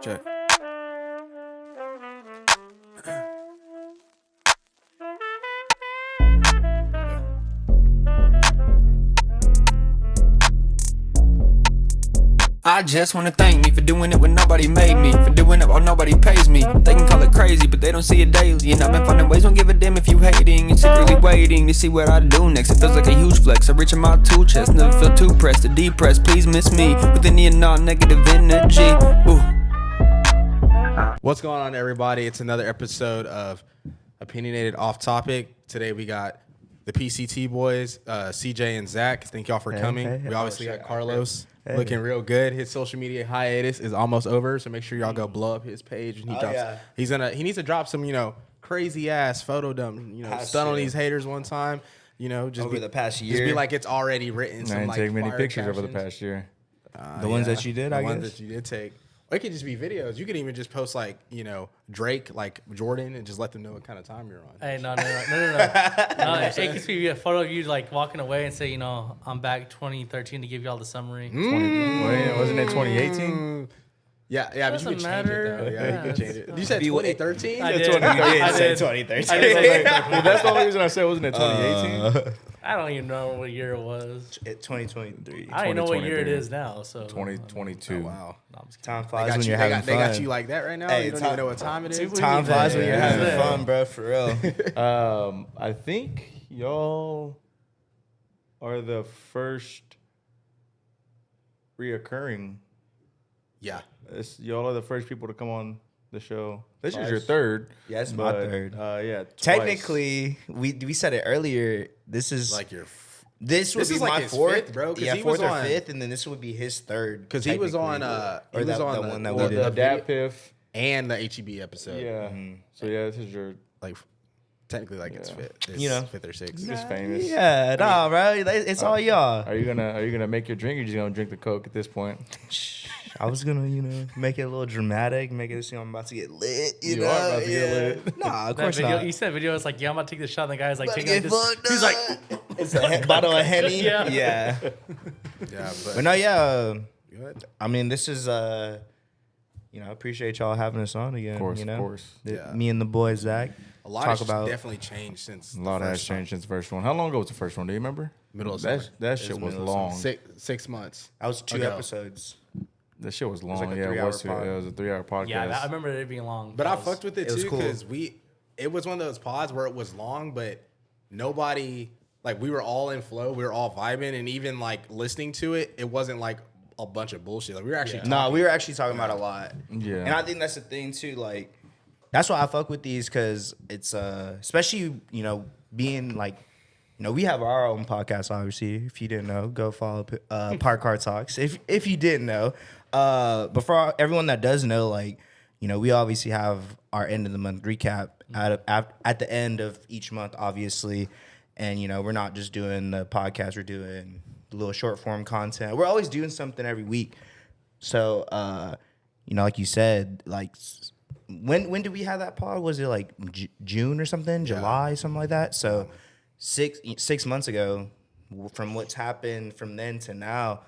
Check. I just wanna thank me for doing it when nobody made me, for doing it while nobody pays me. They can call it crazy, but they don't see it daily. And I've been finding ways, don't give a damn if you hating. And secretly waiting to see what I do next. It feels like a huge flex. I reach in my tool chest, never feel too pressed or depressed. Please miss me with any and all negative energy. Ooh. What's going on, everybody? It's another episode of Opinionated Off-topic. Today we got the PCT boys, CJ and Zach. Thank y'all for coming. We obviously got Carlos looking real good. His social media hiatus is almost over, so make sure y'all go blow up his page. And he needs to drop some, crazy ass photo dump, stun on these haters one time. Just over the past year, just be like it's already written. I didn't take many pictures over the past year. The ones that you did, the ones that you did take. Or it could just be videos. You could even just post Drake, like Jordan, and just let them know what kind of time you're on. Hey, no. It could be a photo of you like walking away and say, I'm back 2013 to give you all the summary. Wasn't it 2018? Yeah, but you could change it though. Yeah, you could change it. You said 2013? I did. 2013. That's the only reason I said wasn't it 2018? I don't even know what year it was. 2023. I don't even know what year it is now. So 2022. Oh, wow. No, I'm just kidding. Time flies when you're having fun. They got you like that right now? Hey, you don't even know what time it is? Time flies when you're having fun, bro, for real. I think y'all are the first reoccurring. Yeah. Y'all are the first people to come on the show. This is your third. Yeah, it's my third. Yeah. Technically, we said it earlier. This is like your. This would be like my his fourth, fifth, bro. Yeah, he fourth was or on, fifth, and then this would be his third. Because he was on. He was on the one that we did. The Dad Piff and the HEB episode. Yeah. So yeah, this is your technically it's fifth. Fifth or sixth. just famous. Yeah, nah, bro. It's all y'all. Are you gonna make your drink? Or you just gonna drink the Coke at this point? I was gonna, make it a little dramatic, make it seem I'm about to get lit. You are about to get lit. Nah, of course video, not. You said video. It's like, I'm about to take the shot. And the guy's like, taking Get this. fucked He's up. like, it's a bottle of Henny. Yeah. Yeah. But no, yeah. I mean, this is I appreciate y'all having us on again. Of course. Me and the boys, Zach. A lot has definitely changed since. A lot has changed since the first one. How long ago was the first one? Do you remember? Middle of summer. That shit was long. 6 months. That was 2 episodes. That shit was long. It was like a it 3-hour was. pod. It was a 3-hour podcast. yeah, I remember it being long. But I fucked with it too cool. because it was one of those pods where it was long, but nobody, we were all in flow, we were all vibing, and even listening to it, it wasn't like a bunch of bullshit. We were actually talking. No, we were actually talking about a lot. Yeah. And I think that's the thing too. That's why I fuck with these because it's especially being we have our own podcast. Obviously, if you didn't know, go follow Park Car Talks. If you didn't know, but for everyone that does know, we obviously have our end of the month recap at the end of each month, obviously, and we're not just doing the podcast. We're doing a little short form content. We're always doing something every week. So, like you said, when did we have that pod? Was it June or something? July, something like that? So 6 months ago, from what's happened from then to now,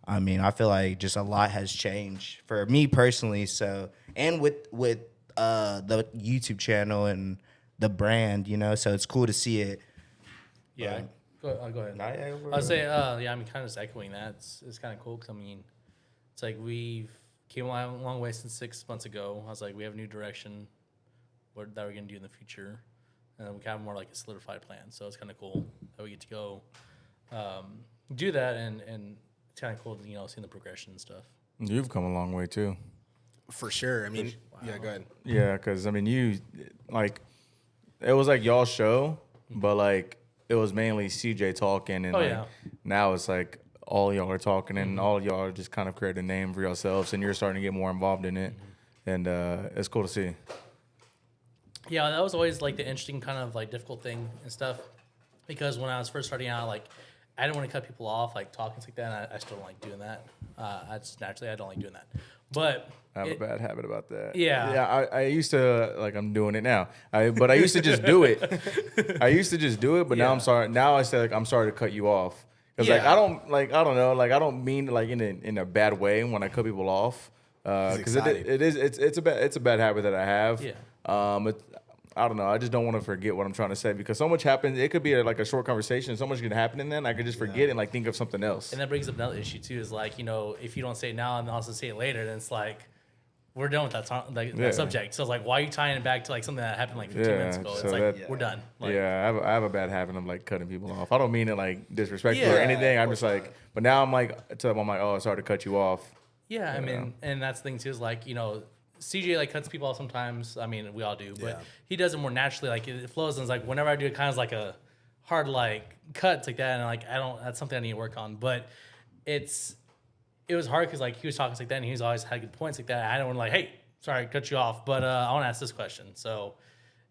I mean, I feel like just a lot has changed for me personally. So, and with the YouTube channel and the brand, so it's cool to see it. Yeah. Go ahead. I'll say, kind of just echoing that. It's kind of cool because, it's like we've came a long way since 6 months ago. I was like, we have a new direction that we're going to do in the future. And then we kind of more like a solidified plan. So it's kind of cool that we get to go do that. And it's kind of cool, seeing the progression and stuff. You've come a long way, too. For sure. I mean, yeah, go ahead. Yeah, because, you, it was like y'all's show, but, it was mainly CJ talking. And, now it's all y'all are talking and all y'all are just kind of creating a name for yourselves and you're starting to get more involved in it. And it's cool to see. Yeah, that was always the interesting kind of difficult thing and stuff, because when I was first starting out, I didn't want to cut people off talking like that. And I still don't like doing that. I don't like doing that. But I have a bad habit about that. Yeah. Yeah, I used to I'm doing it now. But I used to just do it. But now I'm sorry. Now I say I'm sorry to cut you off. Because I don't know, I don't mean in a bad way when I cut people off. because it's a bad habit that I have. Yeah. I don't know. I just don't want to forget what I'm trying to say because so much happens. It could be a short conversation. So much can happen, and then I could just forget and like think of something else. And that brings up another issue too. Is like, you know, if you don't say it now and also say it later, then it's like we're done with that subject. So it's like, why are you tying it back to like something that happened like 15 minutes ago? It's so like we're done. Like, I have a bad habit of like cutting people off. I don't mean it like disrespectful or anything. I'm just like, but now I'm like, oh, sorry to cut you off. Yeah, I mean, and that's the thing too is like, you know, CJ like cuts people off sometimes. I mean, we all do, but he does it more naturally. Like it flows, and it's like whenever I do it, kind of like a hard like cuts like that, and like that's something I need to work on. But it was hard because like he was talking like that, and he was always had good points like that. I don't want to like, hey, sorry, cut you off, but I want to ask this question. So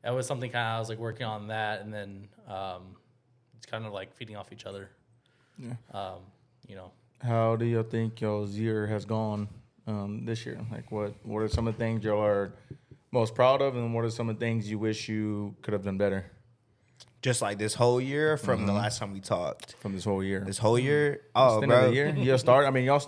that was something kind of I was like working on that, and then it's kind of like feeding off each other. Yeah. You know. How do you think y'all's year has gone this year? Like, what are some of the things y'all are most proud of, and what are some of the things you wish you could have done better? Just like this whole year from the last time we talked. From this whole year. This whole year? Oh, bro. Y'all started. I mean, y'all's,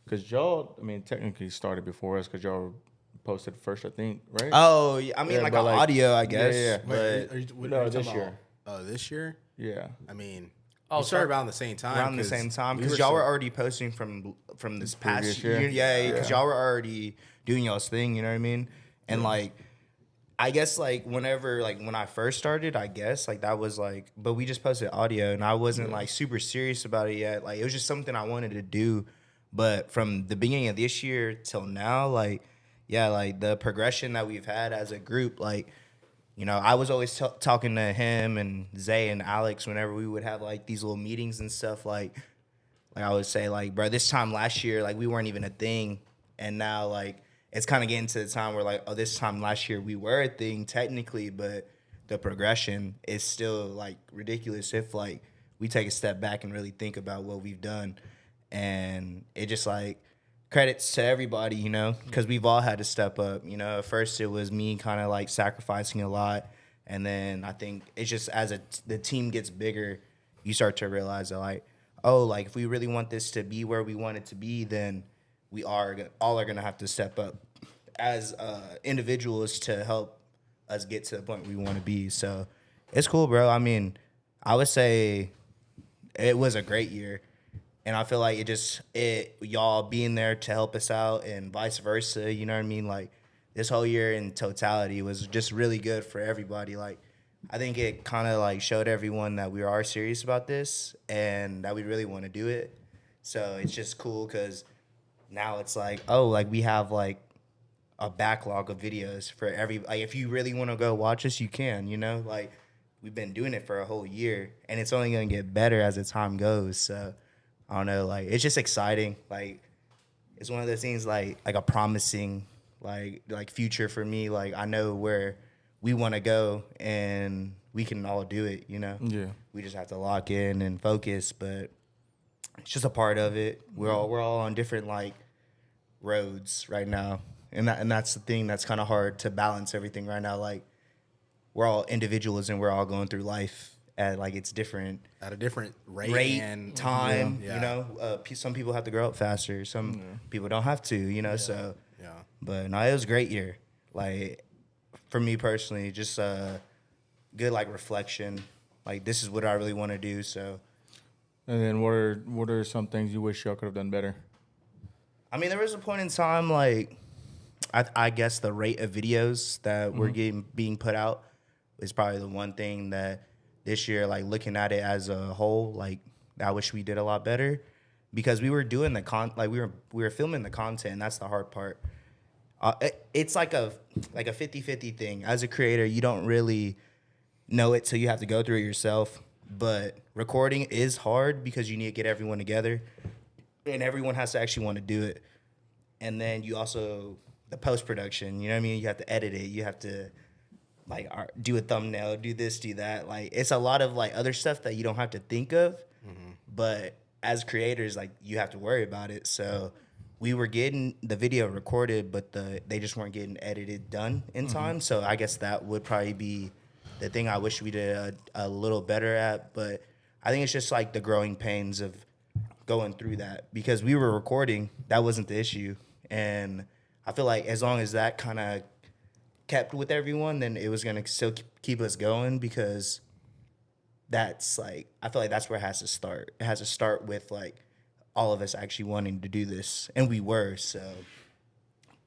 because y'all, I mean, technically started before us because y'all posted first, I think, right? Oh, I mean, like an audio, I guess. Yeah. But No, this year. Oh, this year? Yeah. I mean, we started around the same time. Around the same time, because y'all were already posting from this past year. Yeah, because y'all were already doing y'all's thing. You know what I mean? And like, I guess like whenever like when I first started, I guess like that was like, but we just posted audio, and I wasn't like super serious about it yet. Like it was just something I wanted to do. But from the beginning of this year till now, like, yeah, like the progression that we've had as a group, like, you know, I was always talking to him and Zay and Alex whenever we would have like these little meetings and stuff. Like I would say, like, bro, this time last year, like we weren't even a thing, and now like it's kind of getting to the time where like, oh, this time last year we were a thing technically, but the progression is still like ridiculous if like we take a step back and really think about what we've done. And it just like credits to everybody, you know, because we've all had to step up. You know, at first it was me kind of like sacrificing a lot, and then I think it's just as the team gets bigger, you start to realize that like, oh, like if we really want this to be where we want it to be, then we all are gonna have to step up as individuals to help us get to the point we want to be. So it's cool, bro. I mean, I would say it was a great year. And I feel like y'all being there to help us out and vice versa, you know what I mean? Like, this whole year in totality was just really good for everybody. Like, I think it kind of, like, showed everyone that we are serious about this and that we really want to do it. So it's just cool because now it's like, oh, like, we have, like, a backlog of videos for like, if you really want to go watch us, you can, you know? Like, we've been doing it for a whole year, and it's only going to get better as the time goes, so I don't know, like, it's just exciting. Like, it's one of those things, like a promising, like future for me. Like, I know where we want to go, and we can all do it, you know? Yeah. We just have to lock in and focus, but it's just a part of it. We're all on different, like, roads right now, and that's the thing that's kind of hard to balance everything right now. Like, we're all individuals, and we're all going through life at like it's different at a different rate and time. You know, some people have to grow up faster. Some people don't have to. You know, so yeah. But no, it was a great year. Like for me personally, just good like reflection. Like this is what I really want to do. So. And then what are some things you wish y'all could have done better? I mean, there was a point in time like I guess the rate of videos that were being put out is probably the one thing that this year, like looking at it as a whole, like I wish we did a lot better because we were doing we were filming the content, and that's the hard part. It's like a 50-50 thing. As a creator, you don't really know it till you have to go through it yourself. But recording is hard because you need to get everyone together, and everyone has to actually want to do it. And then you also the post-production, you know what I mean? You have to edit it. You have to like do a thumbnail, do this, do that. Like it's a lot of like other stuff that you don't have to think of, but as creators, like you have to worry about it. So we were getting the video recorded, but they just weren't getting edited done in time. So I guess that would probably be the thing I wish we did a little better at. But I think it's just like the growing pains of going through that because we were recording. That wasn't the issue. And I feel like as long as that kind of kept with everyone, then it was going to still keep us going because that's like, I feel like that's where it has to start. It has to start with like all of us actually wanting to do this. And we were, so.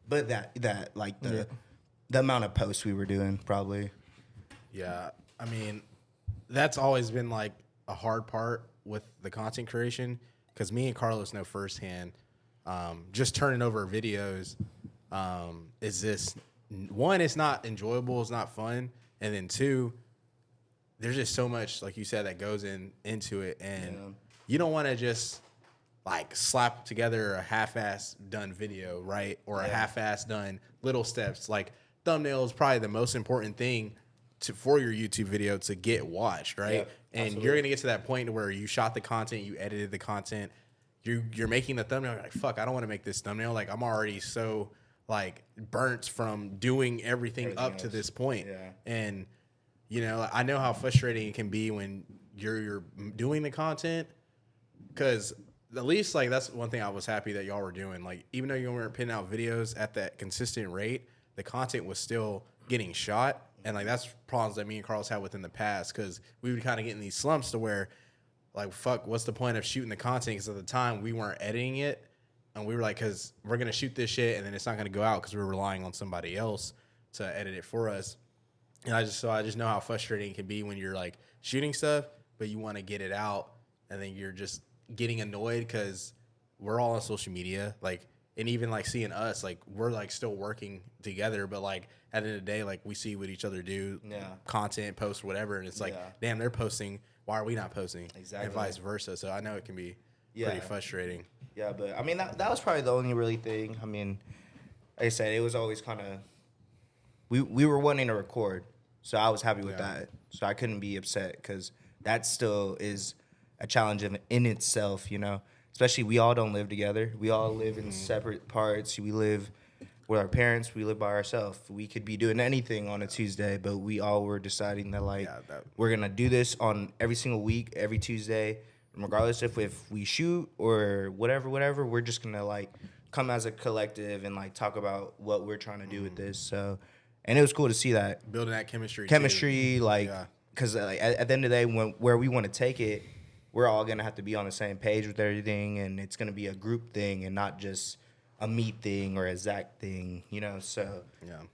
But that like the amount of posts we were doing probably. Yeah. I mean, that's always been like a hard part with the content creation because me and Carlos know firsthand, just turning over videos is this, one, it's not enjoyable, it's not fun. And then two, there's just so much, like you said, that goes into it. And you don't want to just like slap together a half-ass done video, right? Or a half-ass done little steps. Like thumbnail is probably the most important thing for your YouTube video to get watched, right? Yeah, and absolutely. you're gonna get to that point where you shot the content, you edited the content, you're making the thumbnail. You're like, fuck, I don't want to make this thumbnail. Like I'm already so like burnt from doing everything up to this point. Yeah. And you know, I know how frustrating it can be when you're doing the content because at least like that's one thing I was happy that y'all were doing. Like even though you weren't putting out videos at that consistent rate, the content was still getting shot. And like that's problems that me and Carlos had within the past because we would kind of get in these slumps to where like, fuck, what's the point of shooting the content? Because at the time we weren't editing it. And we were like, because we're going to shoot this shit and then it's not going to go out because we're relying on somebody else to edit it for us. And I just know how frustrating it can be when you're like shooting stuff, but you want to get it out and then you're just getting annoyed because we're all on social media. Like, and even like seeing us, like we're like still working together, but like at the end of the day, like we see what each other do, content, post, whatever. And it's like, damn, they're posting. Why are we not posting? Exactly. And vice versa. So I know it can be pretty frustrating. Yeah, but I mean, that was probably the only really thing. I mean, like I said, it was always kind of, we were wanting to record. So I was happy with that. So I couldn't be upset because that still is a challenge in itself, you know. Especially we all don't live together. We all live in separate parts. We live with our parents. We live by ourselves. We could be doing anything on a Tuesday, but we all were deciding that like we're gonna do this on every single week, every Tuesday, regardless if we shoot or whatever. We're just gonna like come as a collective and like talk about what we're trying to do with this. So, and it was cool to see that Building that chemistry, too. Like, because like, at the end of the day, where we want to take it, we're all going to have to be on the same page with everything, and it's going to be a group thing and not just a me thing or a Zach thing, you know? So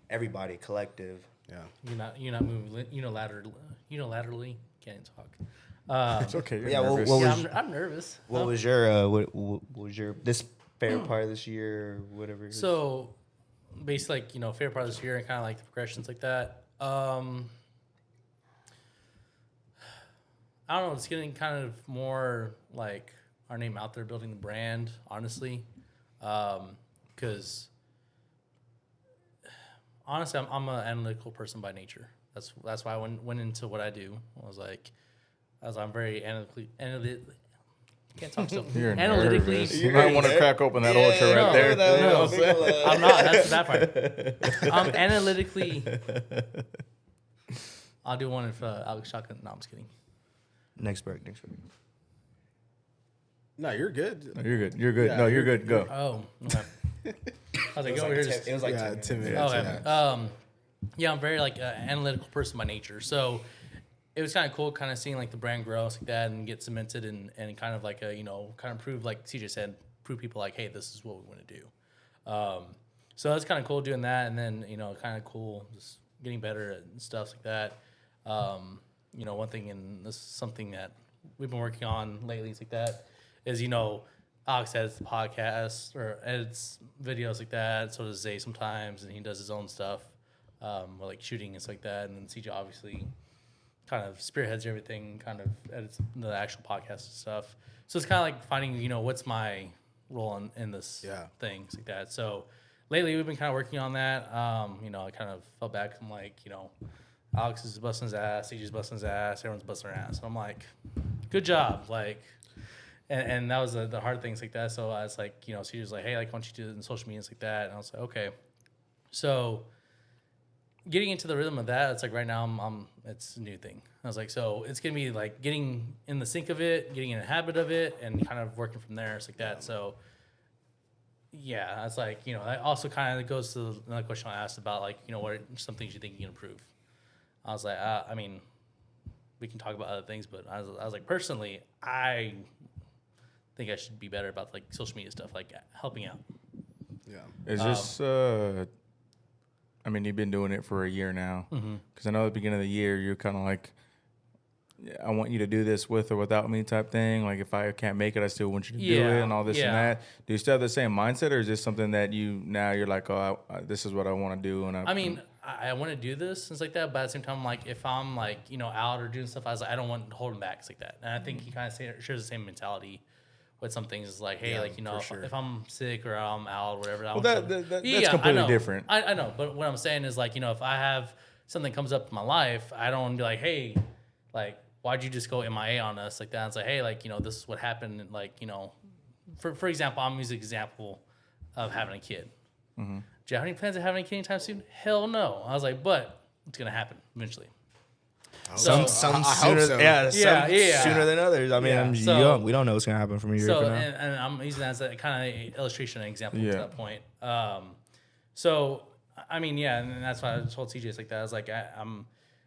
everybody collective. Yeah. You're not moving unilaterally. Can't talk. It's okay. You're Yeah, nervous. I'm nervous. What was your what was your this favorite part of this year or whatever? it is? So basically, like, favorite part of this year and kind of like the progressions like that. I don't know. It's getting kind of more like our name out there, building the brand, honestly. Because honestly, I'm an analytical person by nature. That's why I went into what I do. I'm very analytically. Can't talk so analytically. Nervous. You might want to crack open that ultra right there. No, I'm not. That's the bad part. I'm analytically. I'll do one if Alex Shotgun. No, I'm just kidding. Next break. No, you're good. No, you're good. You're good. Yeah, no, you're good. Go. Oh, okay. I was like, go over here. It was like 10 minutes. Okay. Yeah, I'm very like analytical person by nature. So it was kind of cool, kind of seeing like the brand grow like that and get cemented and kind of like kind of prove, like CJ said, prove people like, hey, this is what we want to do. So that's kind of cool doing that, and then kind of cool just getting better at stuff like that. One thing, and this is something that we've been working on lately, is like that, is Alex edits the podcast or edits videos like that. So does Zay sometimes, and he does his own stuff, like shooting and stuff like that. And then CJ obviously kind of spearheads everything, kind of edits the actual podcast and stuff. So it's kind of like finding, what's my role in this thing, like that. So lately we've been kind of working on that. I kind of fell back. I'm like, Alex is busting his ass, CJ's busting his ass, everyone's busting their ass. So I'm like, good job, like. And that was the hard things like that. So I was like, CJ was like, hey, like, why don't you do it in social media and like that? And I was like, okay. So getting into the rhythm of that, it's like right now it's a new thing. I was like, so it's gonna be like getting in the sync of it, getting in the habit of it, and kind of working from there. It's like that. So yeah, it's like, that also kind of goes to another question I asked about, like, what are some things you think you can improve? I was like, I mean, we can talk about other things, but I was like, personally, I think I should be better about like social media stuff, like helping out. Yeah. It's just, I mean, you've been doing it for a year now. Because I know at the beginning of the year, you're kind of like, I want you to do this with or without me type thing. Like, if I can't make it, I still want you to do it and all this and that. Do you still have the same mindset, or is this something that you're like, oh, this is what I want to do? And I mean, I want to do this, things like that, but at the same time, like, if I'm like, out or doing stuff, I was like, I don't want to hold him back, it's like that. And I think he kind of shares the same mentality with some things. Is like, hey, if I'm sick or I'm out or whatever, that's completely different. I know, but what I'm saying is like, if I have something comes up in my life, I don't want to be like, hey, like, why'd you just go MIA on us like that? It's like, hey, like, this is what happened. And like, for example, I'm using an example of having a kid. Do you have any plans of having a kid anytime soon? Hell no. I was like, but it's going to happen eventually. Some sooner, sooner than others. I mean, I'm young. We don't know what's gonna happen from here. And I'm using that as a kind of illustration and example to that point. So I mean, and that's why I told CJ it's like that. I was like,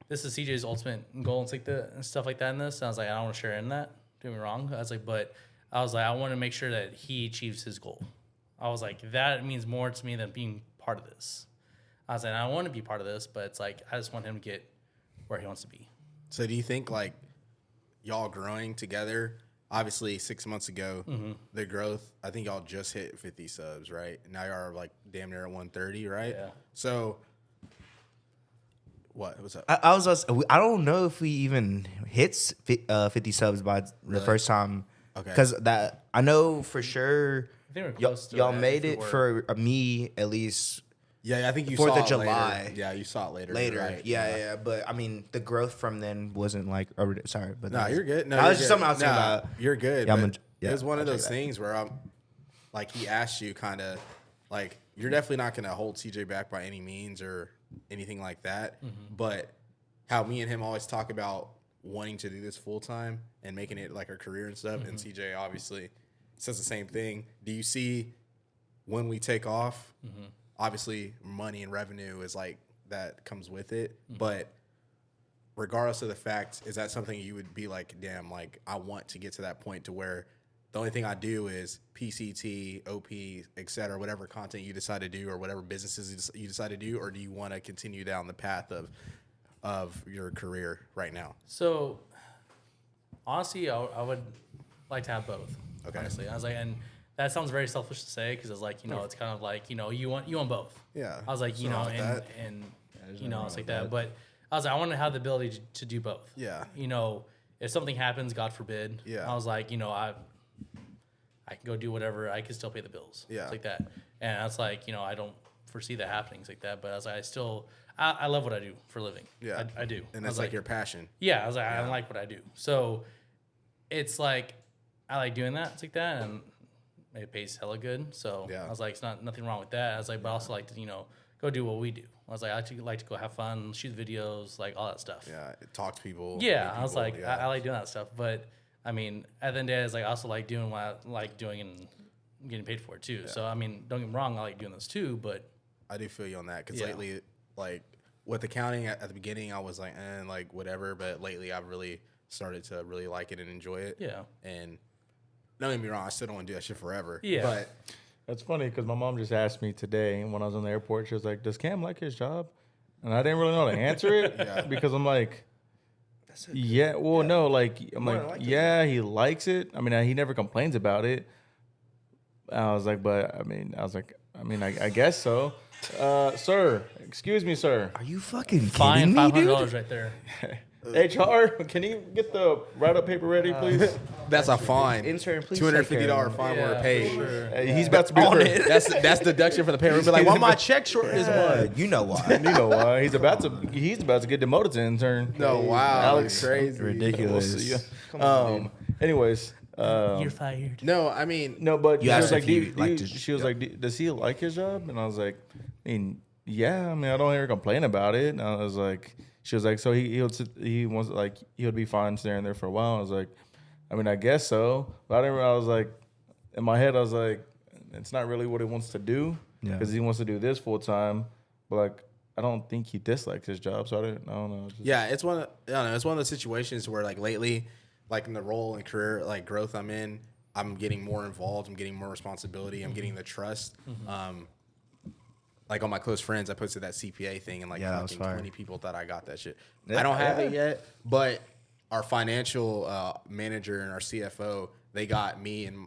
this is CJ's ultimate goal and like and stuff like that in this. And I was like, I don't want to share in that. Don't get me wrong. I was like, but I want to make sure that he achieves his goal. I was like, that means more to me than being part of this. I was like, I want to be part of this, but it's like, I just want him to get where he wants to be. So do you think like y'all growing together, obviously 6 months ago, the growth, I think y'all just hit 50 subs, right? Now you are like damn near at 130, right? Yeah. So what's up? I don't know if we even hit 50 subs by the first time. Okay. Because that, I know for sure y'all made it for me at least. Yeah, I think you 4th saw of July. Later. Yeah, you saw it later. Right. Yeah. But I mean, the growth from then wasn't like. Sorry, but no, you're good. No, that was just something I was thinking about. You're good. Yeah, it was one of those things where I'm like, he asked you kind of like, you're definitely not gonna hold CJ back by any means or anything like that. But how me and him always talk about wanting to do this full time and making it like a career and stuff. And CJ obviously says the same thing. Do you see when we take off? Obviously, money and revenue is like that comes with it. But regardless of the fact, is that something you would be like, damn, like I want to get to that point to where the only thing I do is PCT, OP, et cetera, whatever content you decide to do or whatever businesses you decide to do, or do you want to continue down the path of your career right now? So, honestly, I would like to have both. Okay. Honestly, I was like, and that sounds very selfish to say because it's like, it's kind of like, you want both. Yeah. I was like, and it's like that. But I was like, I want to have the ability to do both. Yeah. If something happens, God forbid. Yeah. I was like, I can go do whatever. I can still pay the bills. Yeah. It's like that. And I was like, I don't foresee that happening. It's like that. But I was like, I love what I do for a living. Yeah. I do. And that's like your passion. Yeah. I was like, I like what I do. So it's like, I like doing that. It's like that. And it pays hella good. So I was like, it's nothing wrong with that. I was like, but I also like to, go do what we do. I was like, I actually like to go have fun, shoot videos, like all that stuff. Yeah. Talk to people. Yeah. I was like, I like doing that stuff. But I mean, at the end of the day, it's like, I also like doing what I like doing and getting paid for it too. Yeah. So, I mean, don't get me wrong. I like doing this too, but I do feel you on that. Cause lately, like with accounting at the beginning, I was like, like whatever. But lately I've really started to really like it and enjoy it. Yeah. And don't get me wrong, I still don't want to do that shit forever. Yeah. But that's funny because my mom just asked me today when I was in the airport, she was like, does Cam like his job? And I didn't really know how to answer it because I'm like, no, like, I'm like, he likes it. I mean, he never complains about it. I was like, I guess so. Sir, excuse me, sir. Are you fucking kidding me, dude? $500 right there. HR, can you get the write-up paper ready, please? That's a fine. Intern, please. $250 fine we're paid. Sure. He's about to be on it. That's deduction for the payroll. Be like, why my check short this month? You know why? You know why? He's about to get demoted to intern. No, wow, Alex, crazy, ridiculous. We'll see you. Come on, anyways. You're fired. No, I mean, no, but she was like, she was like, does he like his job? And I was like, I mean, yeah, I mean, I don't hear her complain about it. And I was like, she was like, so he wants like he'll be fine staying there for a while. I was like, I mean, I guess so. But I was like, in my head, I was like, it's not really what he wants to do because he wants to do this full time. But like, I don't think he dislikes his job, so I don't know. Yeah, it's one of those situations where like lately, like in the role and career like growth I'm in, I'm getting more involved. I'm getting more responsibility. I'm getting the trust. Like all my close friends, I posted that CPA thing, and like fucking 20 people thought I got that shit. I don't have it yet, but our financial manager and our CFO, they got me and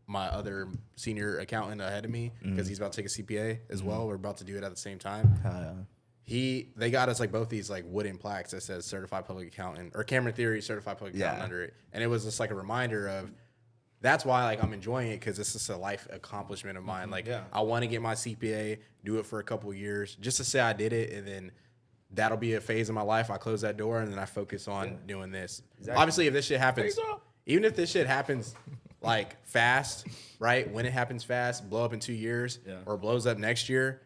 my other senior accountant ahead of me because he's about to take a CPA as well. We're about to do it at the same time. They got us like both these like wooden plaques that says certified public accountant or Cameron Theory certified public accountant under it, and it was just like a reminder of. That's why like I'm enjoying it because it's just a life accomplishment of mine. Like I want to get my CPA, do it for a couple of years, just to say I did it, and then that'll be a phase of my life. I close that door and then I focus on doing this. Exactly. Obviously, if this shit happens, even if this shit happens like fast, right? When it happens fast, blow up in 2 years or blows up next year,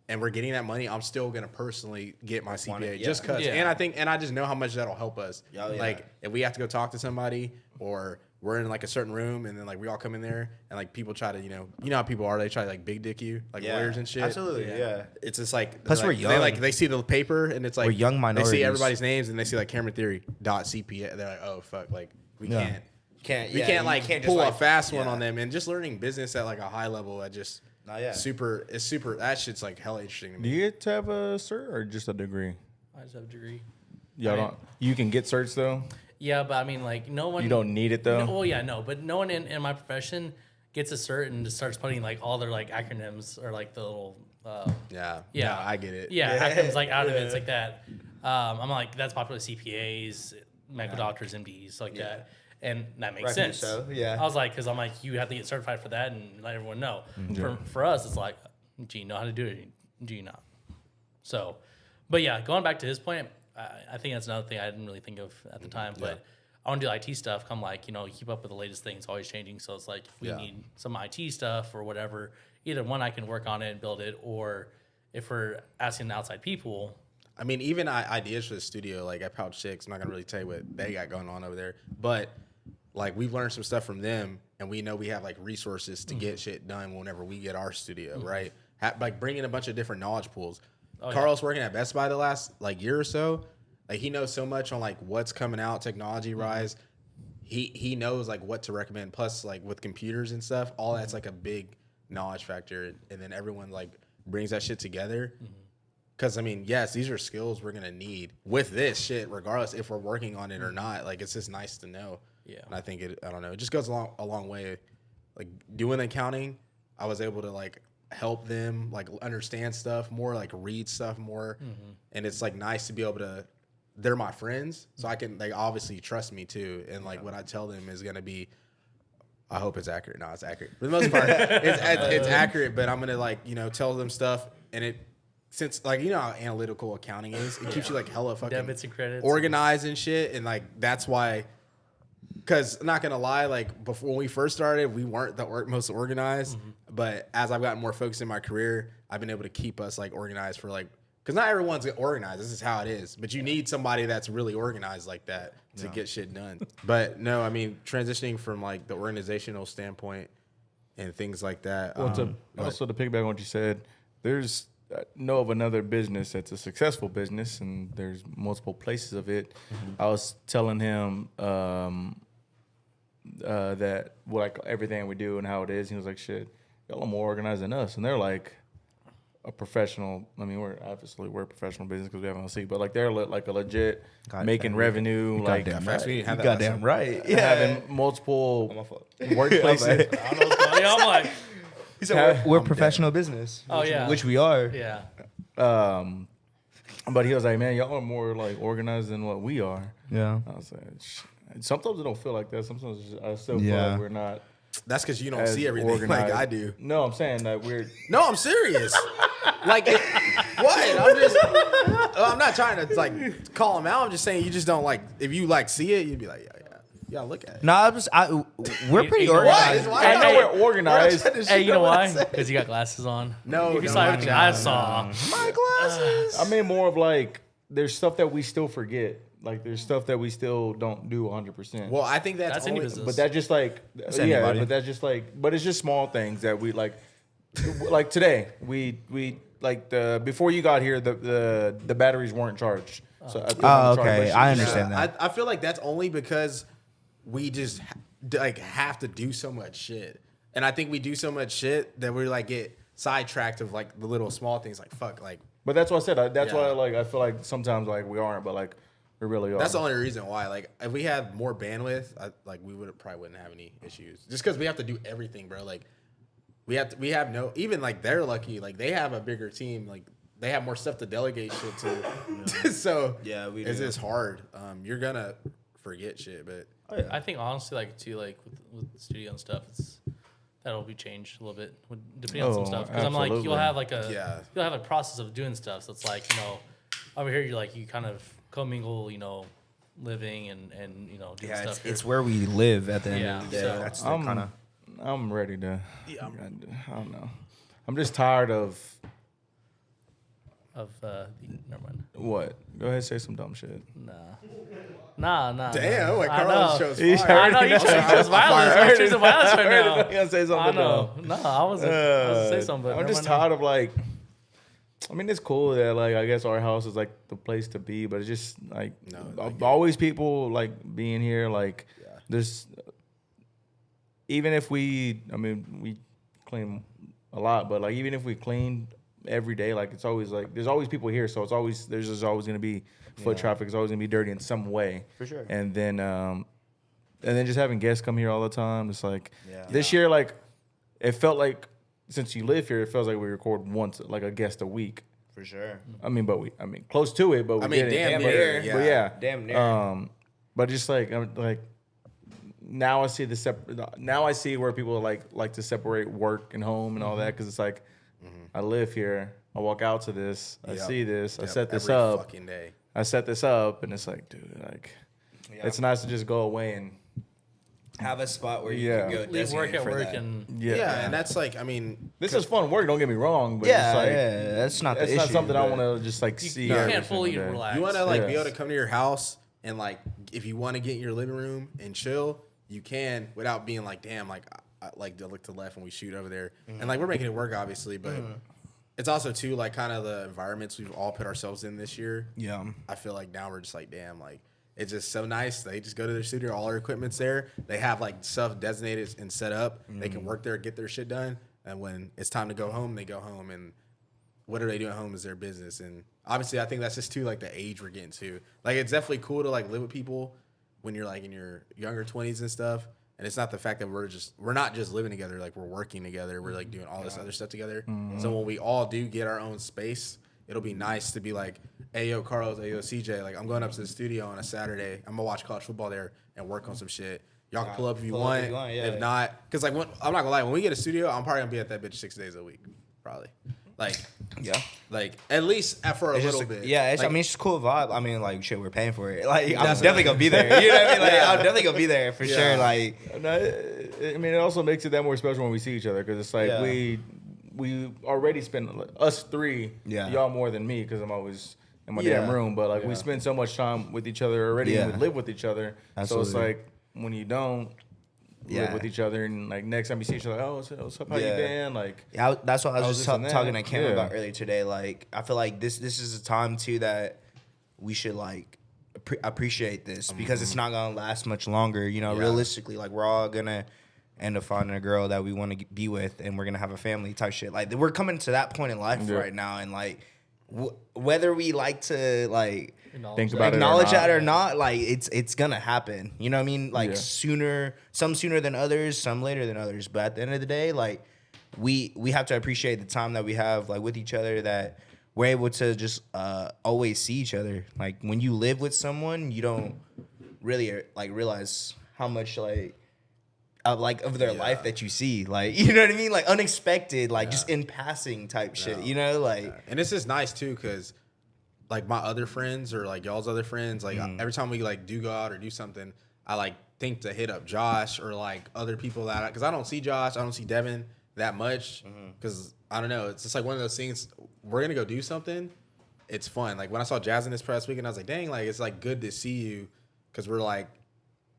and we're getting that money, I'm still gonna personally get my CPA just cause. And I just know how much that'll help us. Like if we have to go talk to somebody or we're in like a certain room and then like we all come in there and like people try to, you know how people are, they try to like big dick you, like lawyers and shit. Absolutely, yeah. It's just like, plus like, we're young. They see the paper and it's like, we're young minorities. They see everybody's names and they see like Cameron Theory .CPA. They're like, oh fuck, like we can't pull a fast one on them. And just learning business at like a high level, it's super, that shit's like hella interesting to me. Do you get to have a cert or just a degree? I just have a degree. You can get certs though? Yeah, but I mean, like, no one... You don't need it, though? But no one in my profession gets a cert and just starts putting, like, all their, like, acronyms or, like, the little... Yeah, I get it. Yeah, acronyms, like, out of it. It's like that. I'm like, that's popular with CPAs, medical doctors, MDs, like that. And that makes sense. So, yeah. I was like, because I'm like, you have to get certified for that and let everyone know. For us, it's like, do you know how to do it? Do you not? So, but yeah, going back to his point... I think that's another thing I didn't really think of at the time, but I want to do IT stuff. I'm like, keep up with the latest things, always changing. So it's like, if we need some IT stuff or whatever, either one, I can work on it and build it, or if we're asking outside people. I mean, even ideas for the studio, like at Pouch 6, I'm not going to really tell you what they got going on over there, but like we've learned some stuff from them and we know we have like resources to get shit done whenever we get our studio, right? Like bringing a bunch of different knowledge pools. Carlos working at Best Buy the last like year or so, like he knows so much on like what's coming out technology wise. He knows like what to recommend. Plus like with computers and stuff, all that's like a big knowledge factor. And then everyone like brings that shit together. Because I mean, yes, these are skills we're gonna need with this shit, regardless if we're working on it or not. Like it's just nice to know. Yeah. And I think it just goes a long way. Like doing accounting, I was able to like help them like understand stuff more, like read stuff more, and it's like nice to be able to. They're my friends, so I can. They obviously trust me too, and like what I tell them is gonna be. I hope it's accurate. No, it's accurate for the most part. It's accurate, but I'm gonna like tell them stuff, and it since like how analytical accounting is, it keeps you like hella fucking debits and credits, organized and shit, and like that's why. Because I'm not gonna lie, like before when we first started, we weren't the most organized. But as I've gotten more focused in my career, I've been able to keep us like organized for like, because not everyone's organized. This is how it is. But you need somebody that's really organized like that to get shit done. But no, I mean transitioning from like the organizational standpoint and things like that. Also to piggyback on what you said, there's know of another business that's a successful business, and there's multiple places of it. I was telling him that like everything we do and how it is. He was like, "Shit, y'all are more organized than us," and they're like a professional. I mean, we're a professional business because we have LLC, but like they're like a legit making revenue. Like goddamn right. Having multiple workplaces. I don't know what's going on. I'm like. He said we're professional business. Which we are. Yeah. But he was like, man, y'all are more like organized than what we are. Yeah. I was like, sometimes it don't feel like that. Sometimes I still feel like we're not. That's because you don't see everything organized. Like I do. No, I'm saying that we're. No, I'm serious. Like what? I'm not trying to like call him out. I'm just saying you just don't like. If you like see it, you'd be like, yeah. You gotta look at it. No, we're pretty organized. I know we're organized. Hey, you know why? Because you got glasses on. No, if you saw everything I saw. My glasses. I mean, more of like, there's stuff that we still forget. Like, there's stuff that we still don't do 100%. Well, I think that's any only, business. But that's just like, anybody. but that's just like, but it's just small things that we like. Like today, we like before you got here, the batteries weren't charged. So Okay, I understand that. I feel like that's only because we just like have to do so much shit, and I think we do so much shit that we like get sidetracked of like the little small things. Like fuck, like. But that's what I said. That's Yeah. why like I feel like sometimes like we aren't, but like we really are. That's the only reason why. Like, if we had more bandwidth, we probably wouldn't have any issues. Just because we have to do everything, bro. Like, we have no. Even like they're lucky. Like they have a bigger team. Like they have more stuff to delegate shit to. So Yeah, we it's do. just hard. You're gonna forget shit, but I think honestly, like too, like with the studio and stuff, that'll be changed a little bit depending on some stuff. Because I'm like, you'll have like you'll have a process of doing stuff. So it's like, you know, over here you kind of commingle, you know, living and you know doing stuff. It's where we live at the end of the day. So That's kind of. I'm ready to. Yeah, I don't know. I'm just tired of never mind. what? Go ahead, say some dumb shit. Nah. damn, like I Carlos know. shows He's fire. I know you chose violence. You're choosing violence right now. You gonna say something I know. dumb. No, I wasn't. I was gonna say something. But I'm never just mind. tired of like. I mean, it's cool that like I guess our house is like the place to be, but it's just like always people like being here. Like there's even if we clean a lot, but like even if we clean every day, like it's always like there's always people here, so there's just always gonna be foot traffic. It's always gonna be dirty in some way. For sure. And then just having guests come here all the time. It's like this year, like it felt like since you live here, it feels like we record once, like a guest a week. For sure. I mean, close to it, but we did it. damn near. near. But yeah, Damn near. but just like I'm like now I see now I see where people like to separate work and home and all that because it's like I live here, I walk out to this, I see this, I set this every up, fucking day. I set this up, and it's like, dude, like it's nice to just go away and Have a spot where you Yeah. can go Leave designate work at for work that. and Yeah, and that's like, I mean, this is fun work. Don't get me wrong, but Yeah, it's like, that's not the it's issue. not something I but- want to just like see. you every can't fully single day. relax. you want to like be Yeah. able to come to your house and like, if you want to get in your living room and chill, you can without being like, damn, like I like to look to the left when we shoot over there, and like we're making it work obviously, but it's also too like kind of the environments we've all put ourselves in this year. Yeah. I feel like now we're just like, damn, like it's just so nice. They just go to their studio, all their equipment's there. They have like stuff designated and set up. They can work there, get their shit done. And when it's time to go home, they go home. And whatever they do at home is their business. And obviously, I think that's just too like the age we're getting to. Like it's definitely cool to like live with people when you're like in your younger 20s and stuff. And it's not the fact that we're not just living together, like we're working together. We're like doing all this other stuff together. So when we all do get our own space, it'll be nice to be like, hey, yo, Carlos, hey, yo, CJ, like, I'm going up to the studio on a Saturday. I'm going to watch college football there and work on some shit. Y'all can pull up if you want. yeah. If not, because, like, I'm not going to lie. When we get a studio, I'm probably going to be at that bitch 6 days a week, probably. Like at least for a little bit. Yeah, like, I mean, it's just a cool vibe. I mean, like, shit, we're paying for it. Like, I'm definitely going to be there. You know what I mean? Like, I'm definitely going to be there for sure. Like, No, I mean, it also makes it that more special when we see each other because it's like we already spend us three, y'all more than me because I'm always in my damn room. But like we spend so much time with each other already and we live with each other. Absolutely. So it's like when you don't live with each other and like next time you see each other, oh, what's up? How you been? Like that's what I was just this and that. talking to Cam Yeah. about earlier today. Like, I feel like this is a time too that we should like appreciate this because it's not gonna last much longer. You know, realistically, like we're all gonna end up finding a girl that we want to be with, and we're gonna have a family type shit. Like we're coming to that point in life right now, and like whether we like to like think about acknowledge it that or not, like it's gonna happen. You know what I mean? Like sooner than others, some later than others. But at the end of the day, like we have to appreciate the time that we have like with each other, that we're able to just always see each other. Like when you live with someone, you don't really like realize how much of their life that you see, like, you know what I mean, like unexpected, like just in passing type shit, you know, like. And it's just nice too, because like my other friends or like y'all's other friends, like every time we like do go out or do something, I like think to hit up Josh or like other people that because I don't see Josh, I don't see Devin that much because I don't know. It's just like one of those things. We're gonna go do something. It's fun. Like when I saw Jazz in this past weekend, I was like, dang, like it's like good to see you because we're like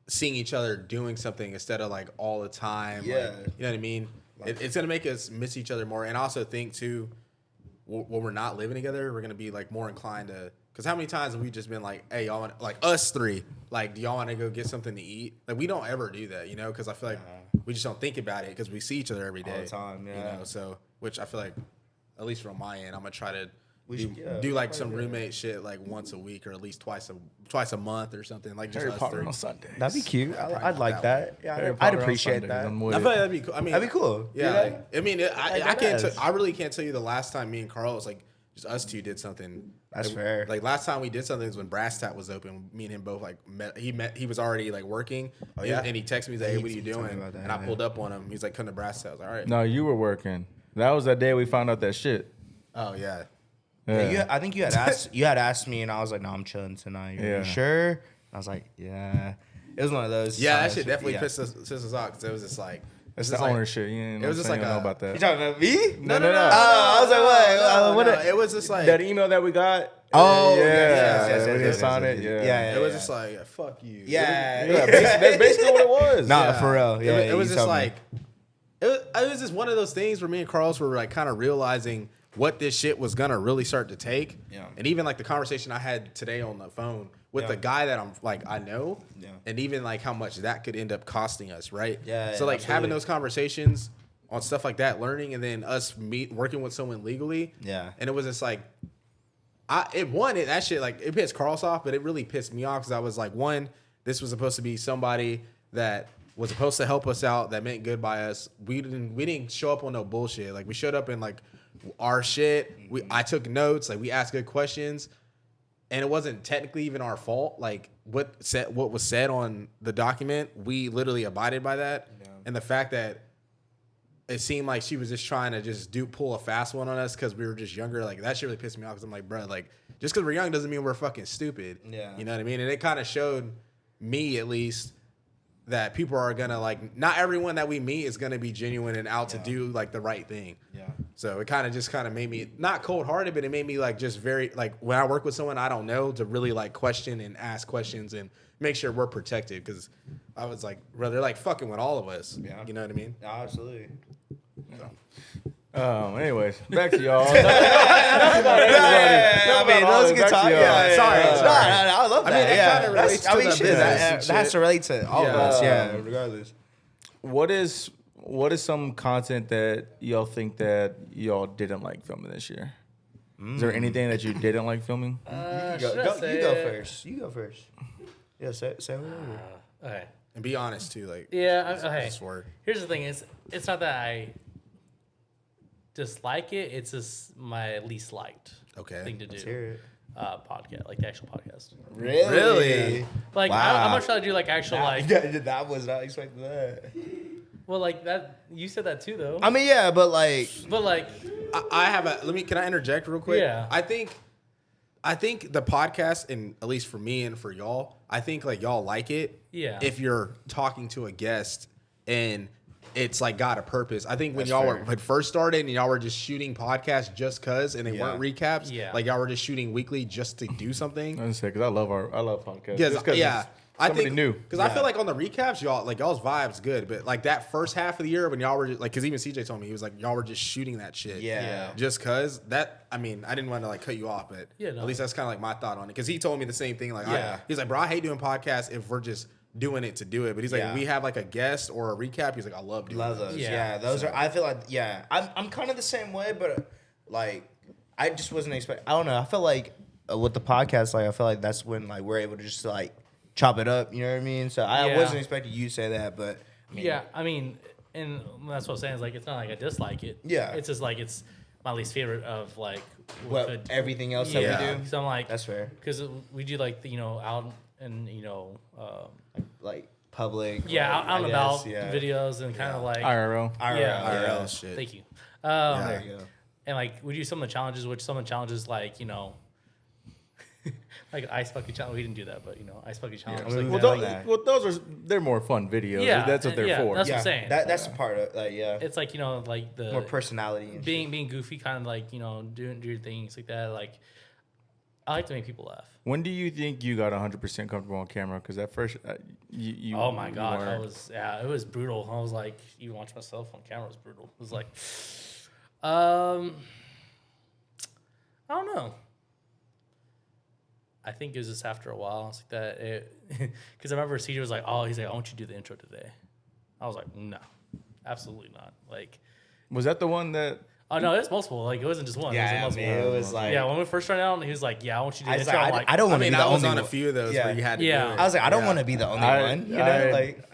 seeing each other doing something instead of like all the time. Yeah, like, you know what I mean. It's gonna make us miss each other more, and I also think too, when we're not living together, we're gonna be like more inclined to. Because how many times have we just been like, hey, y'all want, like us three, like, do y'all want to go get something to eat? Like, we don't ever do that, you know, because I feel like we just don't think about it because we see each other every day. All the time, yeah. You know, so, which I feel like, at least from my end, I'm going to try to do like some roommate shit like once a week or at least twice a month or something. Like just Harry us Potter three. on Sunday. That'd be cute. I'd like that. Yeah, Harry I'd Potter on appreciate Sundays, that. I'm I with feel like it. that'd be cool. I mean, That'd be cool. Yeah, Like, I mean, I that can't. is. I really can't tell you the last time me and Carlos like just us two did something. That's like, fair. Like last time we did something was when Brass Tat was open. Me and him both like met. He was already like working. Oh, yeah? And he texted me, he's like, hey, what are you He told me doing? about that, And I yeah. pulled up on him. He's like, come to Brass Tat. I was like, all right. No, you were working. That was that day we found out that shit. Oh yeah. Yeah, I think you had asked me, and I was like, "No, I'm chilling tonight. Are Yeah. you sure?" I was like, "Yeah." It was one of those. Yeah, that times- shit definitely yeah. pissed us off because it was just like It's it the was like- owner shit. You know, it was just like know a- about You that. talking about me? No. I was like, what? No, it was just like That email that we got. Oh, yeah. yes, When you yes, signed yes, it, yes. yeah. it was just like fuck you. Yeah, Yeah, that's basically what it was. Nah, for real. Yeah, it was you just told me. like it was just one of those things where me and Carlos were like kind of realizing what this shit was gonna really start to take. Yeah. And even like the conversation I had today on the phone with the guy that I'm like I know, and even like how much that could end up costing us, right? Yeah, So like absolutely. having those conversations on stuff like that, learning, and then us working with someone legally. Yeah. And it was just like. That shit like it pissed Carlos off, but it really pissed me off because I was like, one, this was supposed to be somebody that was supposed to help us out, that meant good by us. We didn't show up on no bullshit. Like we showed up in like our shit. I took notes, like we asked good questions, and it wasn't technically even our fault. Like what was said on the document, we literally abided by that. Yeah. And the fact that it seemed like she was just trying to just pull a fast one on us because we were just younger. Like that shit really pissed me off because I'm like, bro, like just because we're young doesn't mean we're fucking stupid. Yeah. You know what I mean? And it kind of showed me at least that people are gonna like not everyone that we meet is gonna be genuine and out to do like the right thing. Yeah. So it kind of made me not cold hearted, but it made me like just very like when I work with someone I don't know to really like question and ask questions and make sure we're protected because I was like, bro, they're like fucking with all of us. Yeah. You know what I mean? Absolutely. Anyways, back to y'all. I mean, that was a good time. Yeah, Sorry. No, I love that. I mean, it yeah. kinda relates to the shit, business that and has shit. to relate to all of us. Yeah, regardless. What is some content that y'all think that y'all didn't like filming this year? Is there anything that you didn't like filming? You go first. Yeah, say whatever. Okay. And be honest too, like Okay. swear. Here's the thing: it's not that I dislike it; it's just my least liked thing to do. Hear it. Podcast, like the actual podcast. Really? Like Wow. I'm much try to do like actual like. That was not expecting that. Well, like that you said that too though. I mean, yeah, but like, I have can I interject real quick? Yeah. I think the podcast, and at least for me and for y'all, I think like y'all like it. Yeah. If you're talking to a guest and it's like got a purpose. I think when That's y'all fair. had first started and y'all were just shooting podcasts just cause and they weren't recaps. Yeah. Like y'all were just shooting weekly just to do something. I was say because I love podcasts. Yes, Just 'cause yeah. it's I somebody think new. because I feel like on the recaps, y'all's vibe's good, but like that first half of the year when y'all were just, like, because even CJ told me he was like y'all were just shooting that shit, Yeah. just cause that. I mean, I didn't want to like cut you off, but at least that's kind of like my thought on it. Because he told me the same thing. Like, he's like, bro, I hate doing podcasts if we're just doing it to do it. But he's like, we have like a guest or a recap. He's like, I love doing those. those. Yeah, those are. I feel like I'm kind of the same way, but like I just wasn't expecting. I don't know. I feel like with the podcast, like I feel like that's when like we're able to just like chop it up. You know what I mean? So I wasn't expecting you to say that, but I mean, and that's what I'm saying is like it's not like I dislike it. Yeah. It's just like it's my least favorite of like everything else that we do. So I'm like That's fair. because we do like out and Like public. out and about guess, videos and kind of like IRL. IRL shit. Thank you. There you go. And like we do some of the challenges, which some of the challenges like like Ice Bucket Challenge. We didn't do that, but Ice Bucket Challenge. I mean, those are they're more fun videos. Yeah, That's what they're for. That's what I'm saying. That's a part of It's like like the more personality, and being goofy, kind of like doing things like that. Like I like to make people laugh. When do you think you got 100% comfortable on camera? Because at first, you oh my god, it was brutal. I was like, even watching myself on camera was brutal. It was like, I don't know. I think it was just after a while. It's like that, because I remember CJ was like, "Oh, he's like, I want you to do the intro today." I was like, "No, absolutely not." Like, was that the one that? Oh no, it's multiple. Like it wasn't just one. Yeah, it was multiple. it was like when we first started out, he was like, "Yeah, I want you to do the intro." I don't want to be the I was only on a one. few of those where you had to do it. I was like, I don't want to be the only one.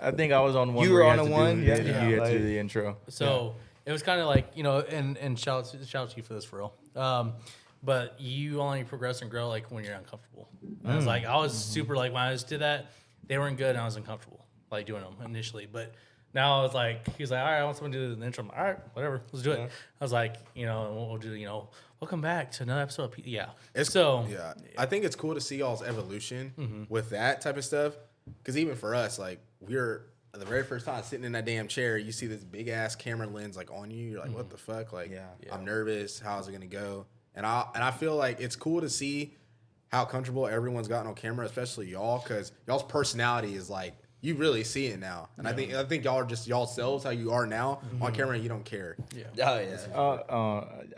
I think I was on one. You were on one. You had to do the intro. So it was kind of like and shout out to you for this, for real. But you only progress and grow like when you're uncomfortable. I was like, I was super like when I just did that, they weren't good, and I was uncomfortable like doing them initially, but. Now it's like he's like, all right, I want someone to do the intro. I'm like, all right, whatever, let's do it. I was like, we'll do, welcome back to another episode of I think it's cool to see y'all's evolution with that type of stuff. Because even for us, like we're the very first time sitting in that damn chair, you see this big ass camera lens like on you. You're like, what the fuck? Like, I'm nervous. How's it gonna go? And I feel like it's cool to see how comfortable everyone's gotten on camera, especially y'all, because y'all's personality is like. You really see it now, and I think y'all are just y'all selves how you are now on camera. And you don't care.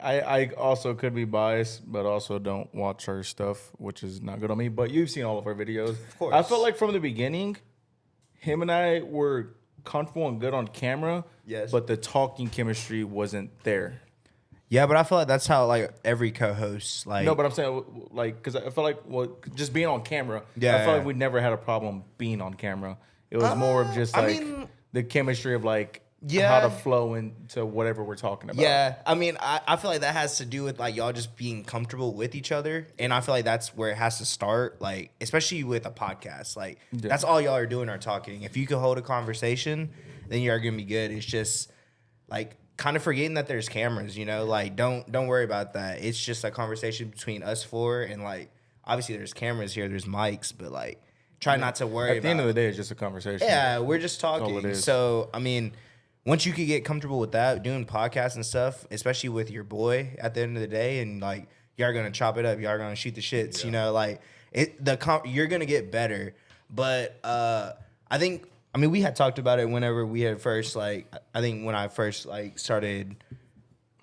I also could be biased, but also don't watch our stuff, which is not good on me. But you've seen all of our videos. Of course. I felt like from the beginning, him and I were comfortable and good on camera. Yes. But the talking chemistry wasn't there. Yeah, but I feel like that's how like every co-host like. No, but I'm saying like because I feel like just being on camera. Yeah, I felt like we never had a problem being on camera. It was more of just like the chemistry of like how to flow into whatever we're talking about. Yeah, I mean, I feel like that has to do with like y'all just being comfortable with each other, and I feel like that's where it has to start. Like, especially with a podcast, like that's all y'all are doing are talking. If you can hold a conversation, then you are gonna be good. It's just like kind of forgetting that there's cameras, like don't worry about that. It's just a conversation between us four, and like obviously there's cameras here, there's mics, but like. Try not to worry about it. At the end of the day, it's just a conversation. Yeah, we're just talking. It is. So, I mean, once you could get comfortable with that, doing podcasts and stuff, especially with your boy at the end of the day, and like, y'all gonna chop it up, y'all gonna shoot the shits, like, you're gonna get better. But I think, we had talked about it whenever we had first, like, I think when I first, like, started,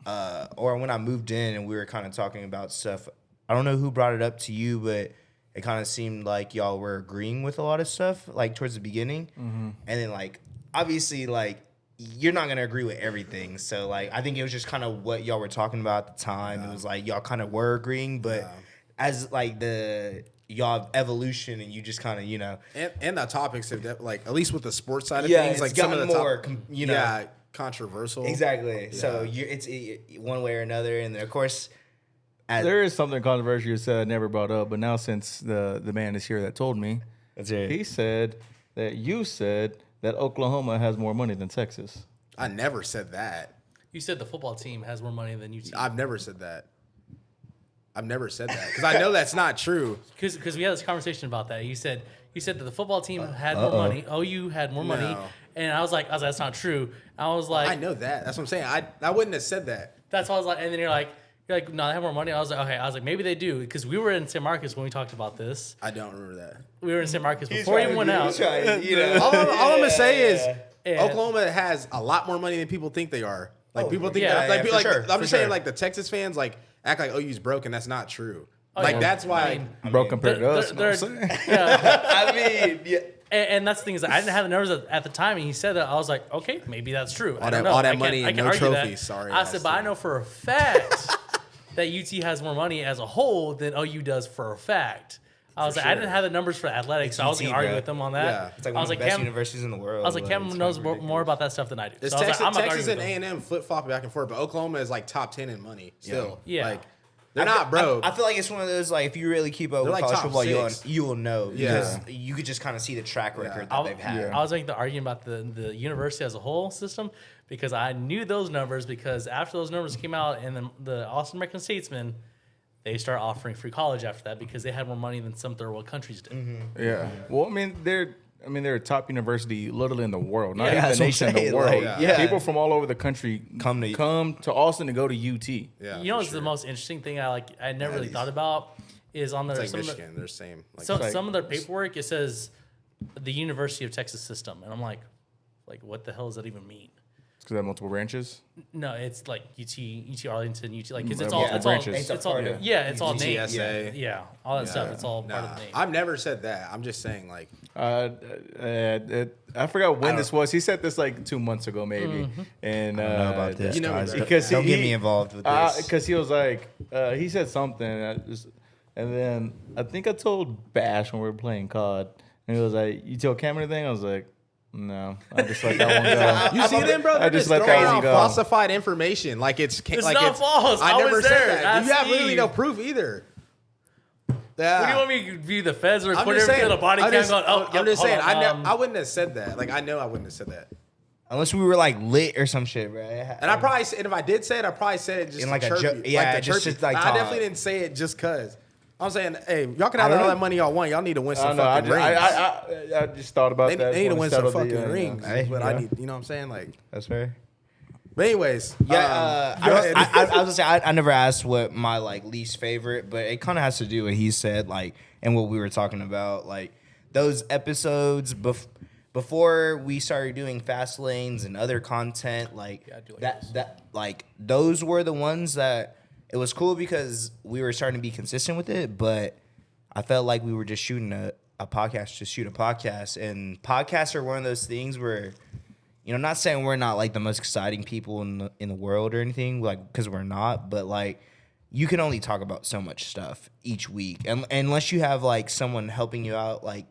or when I moved in and we were kind of talking about stuff. I don't know who brought it up to you, but it kind of seemed like y'all were agreeing with a lot of stuff, like towards the beginning. And then like, obviously like you're not going to agree with everything. So like, I think it was just kind of what y'all were talking about at the time. It was like, y'all kind of were agreeing, but as like y'all evolution and you just kind of, And the topics have like, at least with the sports side of things, like some of the more, controversial. Exactly. Yeah. So it's one way or another. And then of course, there is something controversial you said I never brought up, but now since the man is here that told me, he said that you said that Oklahoma has more money than Texas. I never said that. You said the football team has more money than UT. I've never said that. Because I know that's not true. Because we had this conversation about that. You said that the football team had more money. OU had more money, and I was like, that's not true. I was like, I know that. That's what I'm saying. I wouldn't have said that. That's why I was like, and then you're like, no, they have more money. I was like, okay. I was like, maybe they do, because we were in San Marcos when we talked about this. I don't remember that. We were in San Marcos before he went out. All I'm gonna say is Oklahoma has a lot more money than people think they are. Like people think I'm just saying like the Texas fans like act like OU's broke, and that's not true. That's why broke compared to us. And that's the thing is I didn't have the numbers at the time, and he said that. I was like, okay, maybe that's true. All that money and no trophies. Sorry, I said, but I know for a fact that UT has more money as a whole than OU does for a fact. I was like, I didn't have the numbers for athletics, so I was going to argue with them on that. Yeah. It's like one of the best universities in the world. I was like, Cam knows more about that stuff than I do. So Texas and A&M flip-flop back and forth, but Oklahoma is like top 10 in money still. Yeah. Like, they're not broke. I feel like it's one of those, like, if you really keep up with college football, you will know. Because you could just kind of see the track record that they've had. I was making the argument about the university as a whole system because I knew those numbers because after those numbers came out in the Austin American Statesman, they start offering free college after that because they had more money than some third world countries did. Yeah. Well, I mean, they're a top university literally in the world, not even the that's what I'm nation, in the saying, world. like, People from all over the country come to Austin to go to UT. Yeah, You know what's the most interesting thing I never really thought about is on their It's like some Michigan. They're the same. Like, some of their paperwork, it says the University of Texas system. And I'm like, what the hell does that even mean? Because they have multiple branches. No, it's like UT Arlington, UT, like, cause Yeah, it's multiple all, branches. it's all, it's all named. UTSA. Yeah, all that stuff. It's all part of the name. I've never said that. I'm just saying, like, I forgot when this was. He said this like 2 months ago, maybe. And I don't know about this, you know, guys. because Don't get me involved with this. Because he was like, he said something, and then I think I told Bash when we were playing COD, and he was like, "You tell Cam anything?" I was like, "No, I just let that one go." you see them, bro? They're I just just let throwing that one out go. falsified information. Like it's like not false. I I never was said there. that. You Ask have literally Steve. no proof either. Yeah. What do you want me to be the feds or I'm record just everything saying. on a body I'm cam just, going, I'm just saying. hold on, I wouldn't have said that. Like I know I wouldn't have said that. Unless we were like lit or some shit, bro. And I probably said, and if I did say it, I probably said it just In to like a chirp joke- you. yeah, like to just chirp to, you. like, I talk. definitely didn't say it just cause. I'm saying, hey, y'all can have don't all know. that money y'all want. Y'all need to win some I fucking rings. I just thought about They that. need to win some Settle the, fucking rings. Hey, But yeah. I need, you know what I'm saying? Like, That's fair. but anyways, Yeah, go ahead. I was gonna say I never asked what my like least favorite, but it kind of has to do with what he said, like, and what we were talking about, like those episodes before we started doing fast lanes and other content, like I do like that those. like those were the ones that it was cool because we were starting to be consistent with it, but I felt like we were just shooting a podcast to shoot a podcast, and podcasts are one of those things where. You know, not saying we're not like the most exciting people in the world or anything, like because we're not, but like you can only talk about so much stuff each week, and unless you have like someone helping you out, like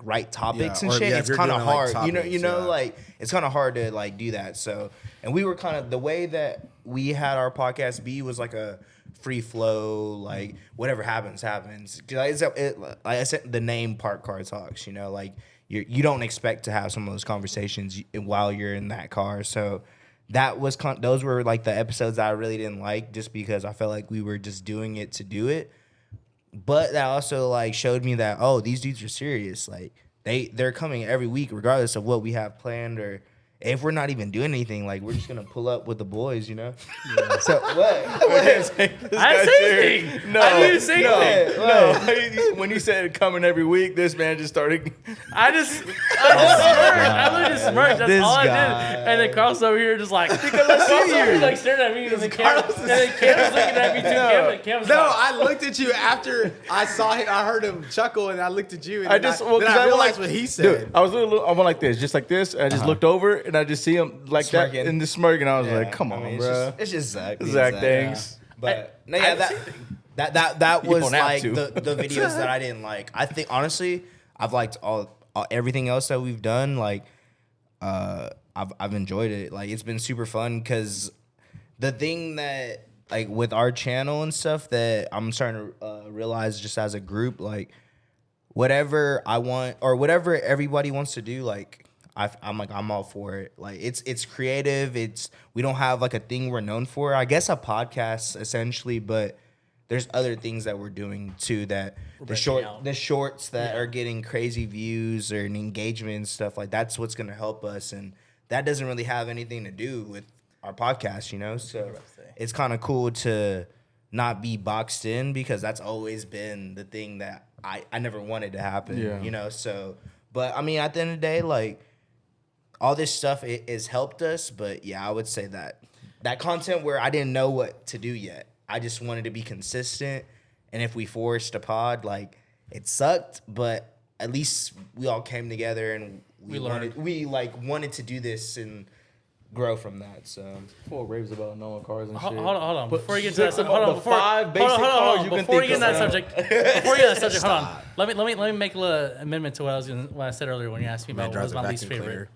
write topics and or, shit, yeah, if it's you're kind of doing, like, hard. topics, you know, yeah. like it's kind of hard to like do that. So, and we were kind of the way that we had our podcast be was like a free flow, like whatever happens. Like I said, the name Park Car Talks. You know, like. You don't expect to have some of those conversations while you're in that car. So that was those were like the episodes that I really didn't like just because I felt like we were just doing it to do it. But that also like showed me that, oh, these dudes are serious. Like they're coming every week regardless of what we have planned or if we're not even doing anything, like we're just gonna pull up with the boys, you know. Yeah. So what? I didn't say anything. No, I didn't even say anything. no. When you said coming every week, this man just started. I just smirked. I literally just smirked. That's This all I guy. did. And then Carlos over here just like, Carlos over here like staring at me, and then Cam was looking at me too. Cam was No, like, I looked at you after I saw him. I heard him chuckle, and I looked at you, and then Because I realized went what he said. Dude, I went like this, just like this. And I just looked over, and I just see him like Smirking. that in the smirk, and I was Yeah, like, "Come I on, mean, bro." It's just Zach. being Zach, thanks. But no, yeah, that You was don't have like to. the videos that I didn't like. I think honestly, I've liked all everything else that we've done. Like, I've enjoyed it. Like, it's been super fun because the thing that like with our channel and stuff that I'm starting to realize just as a group, like whatever I want or whatever everybody wants to do, like. I'm all for it. Like it's creative. We don't have like a thing we're known for. I guess a podcast essentially, but there's other things that we're doing too that the shorts that are getting crazy views or an engagement and stuff like that's what's gonna help us, and that doesn't really have anything to do with our podcast, you know. So it's kind of cool to not be boxed in because that's always been the thing that I never wanted to happen, you know. So, but I mean, at the end of the day, like. All this stuff it has helped us, but yeah, I would say that content where I didn't know what to do yet. I just wanted to be consistent, and if we forced a pod, like it sucked, but at least we all came together and we learned. wanted to do this and grow from that. So Full raves about knowing cars and shit. hold on. Before you get to six that, of hold on. the Before, five basic cars you can before think you get in that of. subject, hold on. Let me make a little amendment to what I said earlier when you asked me about what was my least favorite.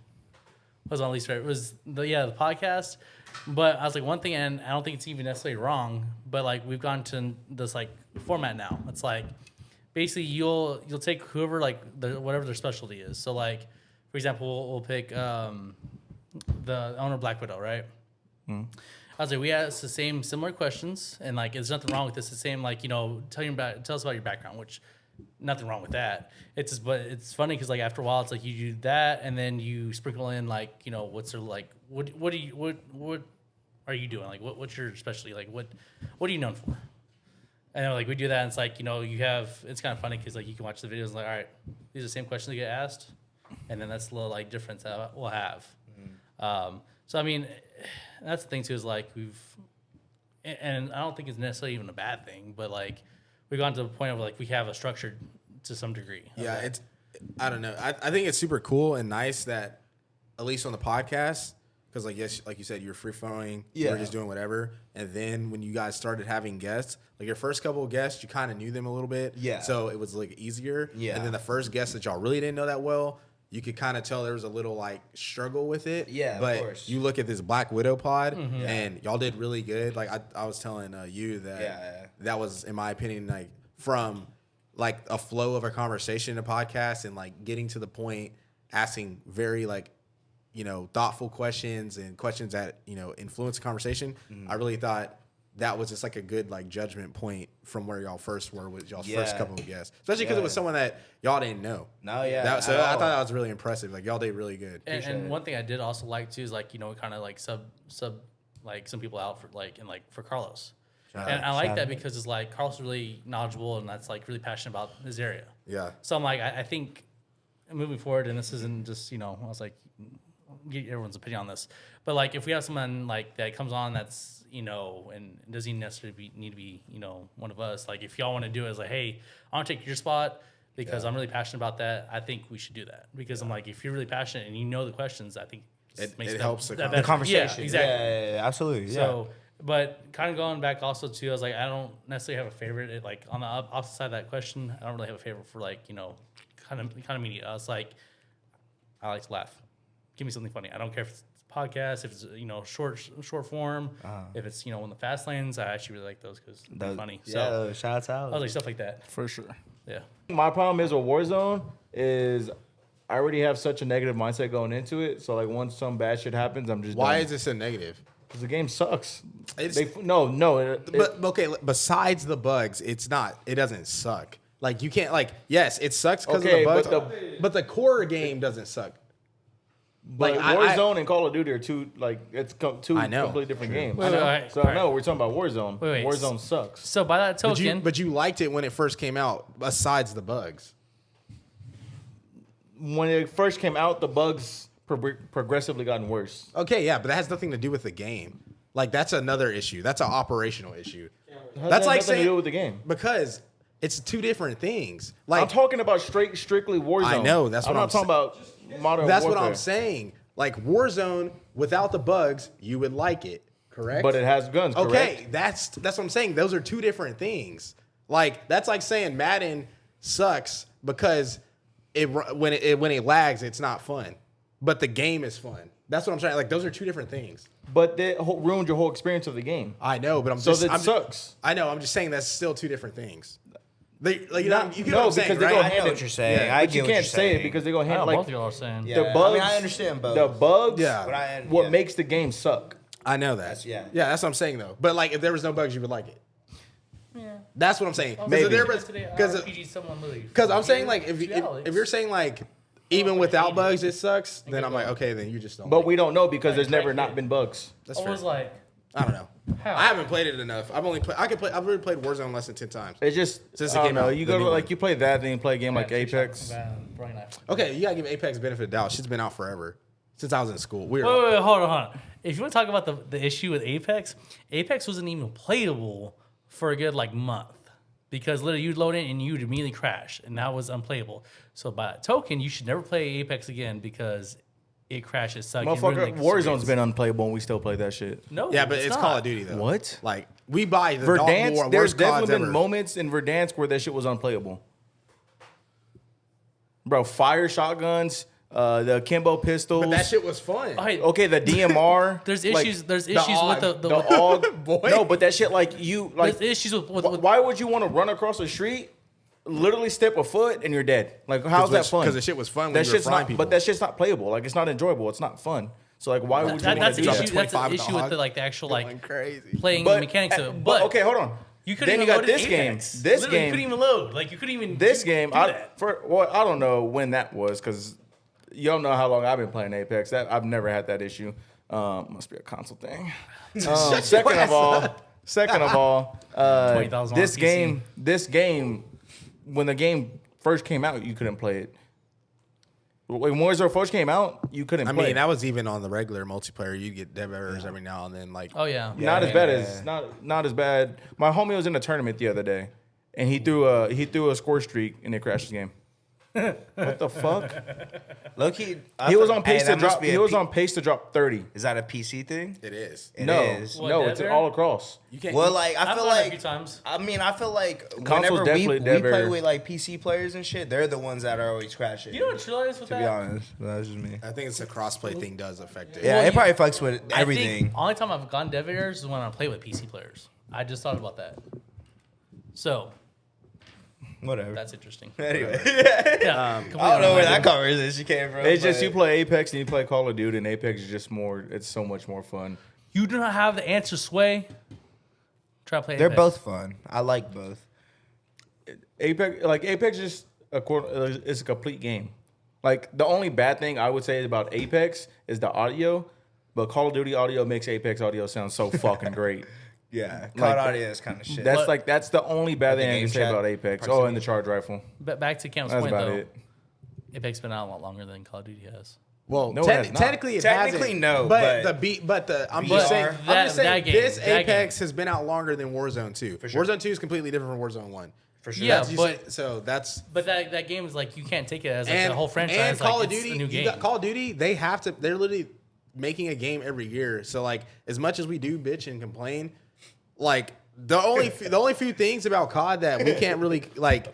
Was my least favorite was the podcast, but I was like one thing, and I don't think it's even necessarily wrong, but like we've gone to this like format now. It's like basically you'll take whoever like whatever their specialty is. So like for example, we'll pick the owner of Black Widow, right? I was like, we asked the same similar questions, and like, there's nothing wrong with this. The same, like, you know, tell us about your background, which nothing wrong with that. It's just, but it's funny because like after a while, it's like you do that, and then you sprinkle in like, you know, what's sort of like, what are you doing? Like, what's your specialty? Like, what are you known for? And like we do that, and it's like, you know, it's kind of funny because like you can watch the videos and like, all right, these are the same questions that get asked, and then that's a little like difference that we'll have. So I mean, that's the thing too, is like and I don't think it's necessarily even a bad thing, but like we've gone to the point of like we have a structure to some degree. Yeah, it's, I don't know. I think it's super cool and nice that at least on the podcast, because like, yes, like you said, you're free flowing, you're just doing whatever. And then when you guys started having guests, like your first couple of guests, you kind of knew them a little bit. Yeah. So it was like easier. Yeah. And then the first guest that y'all really didn't know that well, you could kind of tell there was a little like struggle with it. Yeah, but of course. You look at this Black Widow pod, and y'all did really good. Like I was telling you that that was, in my opinion, like from like a flow of a conversation in a podcast and like getting to the point, asking very like, you know, thoughtful questions and questions that, you know, influence the conversation. I really thought that was just like a good like judgment point from where y'all first were with y'all's first couple of guests, especially because it was someone that y'all didn't know. So I thought that was really impressive. Like y'all did really good. And one thing I did also like too is like, you know, kind of like sub like some people out for like, and like for Carlos. And I like that because it's like Carlos is really knowledgeable and that's like really passionate about his area. Yeah. So I'm like, I think moving forward, and this isn't just, you know, I was like, get everyone's opinion on this, but like if we have someone like that comes on that's, you know, and doesn't necessarily need to be, you know, one of us, like if y'all want to do it as like, hey, I want to take your spot because I'm really passionate about that, I think we should do that, because I'm like, if you're really passionate and you know the questions, I think it helps the conversation. Yeah, exactly. Yeah, absolutely. So but kind of going back also too, I was like, I don't necessarily have a favorite. Like on the opposite side of that question, I don't really have a favorite for like, you know, kind of media. I was like, I like to laugh. Give me something funny. I don't care if it's a podcast, if it's, you know, short form, if it's, you know, in the fast lanes. I actually really like those because they're funny. So shouts out. I was like stuff like that for sure. Yeah. My problem is with Warzone is I already have such a negative mindset going into it. So like once some bad shit happens, I'm just Why done. is this a negative? Because the game sucks. But okay. Besides the bugs, it's not. It doesn't suck. Like you can't like. Yes, it sucks because of the bugs. But the core game doesn't suck. But like Warzone and Call of Duty are two completely different games. We're talking about Warzone. Warzone sucks. So by that token, but you liked it when it first came out. Besides the bugs, when it first came out, the bugs progressively gotten worse. Okay, yeah, but that has nothing to do with the game. Like that's another issue. That's an operational issue. That's like saying to do with the game because it's two different things. Like I'm talking about strictly Warzone. I know that's what I'm talking about. Modern That's Warfare. what I'm saying. Like Warzone, without the bugs, you would like it, correct? But it has guns, correct? Okay, that's what I'm saying. Those are two different things. Like that's like saying Madden sucks because when it lags, it's not fun. But the game is fun. That's what I'm saying. Like those are two different things. But they ruined your whole experience of the game. I know, but sucks. I know. I'm just saying that's still two different things. You get what I'm saying, because they go hand. I know what you're saying. Yeah, but you can't say it because they go hand. Like both of y'all are saying. Yeah. The bugs. I mean, I understand both. The bugs. What makes the game suck? I know that. That's what I'm saying though. But like, if there was no bugs, you would like it. Yeah. That's what I'm saying. Because I'm saying like, if you're saying like, even without bugs, it sucks. Then I'm like, okay, then you just don't. But we don't know because there's never not been bugs. That's fair. I don't know. How? I haven't played it enough. I've already played Warzone less than 10 times. It's just since it came out. You go to like you play that, then you play a game like Apex. Okay, you gotta give Apex benefit of the doubt. Shit's been out forever since I was in school. Wait, hold on. If you want to talk about the issue with Apex wasn't even playable for a good like month because literally you'd load in and you'd immediately crash, and that was unplayable. So by that token, you should never play Apex again because it crashes. Motherfucker, Warzone's been unplayable and we still play that shit. No, yeah, but it's Call of Duty though. What? Like we buy the Verdansk. There's definitely been moments in Verdansk where that shit was unplayable. Bro, fire shotguns, the Kimbo pistols. But that shit was fun. Okay, the DMR. There's issues. There's issues with the AUG. No, but that shit like you like. There's issues with why would you want to run across the street? Literally step a foot and you're dead. Like how's that fun? Because the shit was fun when you were frying people. But that shit's not playable. Like it's not enjoyable. It's not fun. So like, why would you want that's to the do that? issue. That's the issue with the actual crazy. playing mechanics of it. But okay, hold on. You couldn't Then even you got load this Apex. game. This Literally, game. you couldn't even load. Like you couldn't even. This game. I that. don't know when that was because y'all know how long I've been playing Apex. That I've never had that issue. Must be a console thing. Second of all, this game, when the game first came out, you couldn't play it. When Warzone first came out, you couldn't play. I mean, that was even on the regular multiplayer. You get dev errors every now and then. Like, Oh yeah. not as bad as not as bad. My homie was in a tournament the other day, and he threw a score streak and it crashed his game. What the fuck? Low-key, He was on pace to drop. He was on pace to drop 30. Is that a PC thing? it is. It No, is. What, no, it's Dead all across. You can't. Well, like I I've feel done it a like few times. I mean, I feel like Console's whenever we definitely play better. with like PC players and shit, they're the ones that are always crashing. You know what Trilla is with to that? be honest, that's just me. I think it's a crossplay thing does affect it. Yeah, Well, it probably fucks with I everything. think only time I've gone dev errors is when I play with PC players. I just thought about that. So Whatever. that's interesting. Anyway, Yeah, I don't know where that conversation came from. It's just but- you play Apex and you play Call of Duty, and Apex is just more. It's so much more fun. You do not have the answer, Sway. Try to play. They're Apex. both fun. I like both. Apex is it's a complete game. Like the only bad thing I would say about Apex is the audio, but Call of Duty audio makes Apex audio sound so fucking great. Yeah, Like, COD audio is kind of shit. That's the only bad the thing I game can say chat about Apex. proximity. Oh, and the charge rifle. But back to Cam's That's point about though. it. Apex been out a lot longer than Call of Duty has. Well, No, it has not. technically, it Technically, hasn't. no, But but I'm VR, just saying. I'm that- just saying that game, this that Apex game. has been out longer than Warzone 2. sure. Warzone 2 is completely different from Warzone 1. for sure. Yeah, That's- but so that's but that game is like you can't take it as like and the whole franchise. And like, Call of it's Duty, a new you game. got Call of Duty, they have to. They're literally making a game every year. So like, as much as we do bitch and complain, like the only few things about COD that we can't really like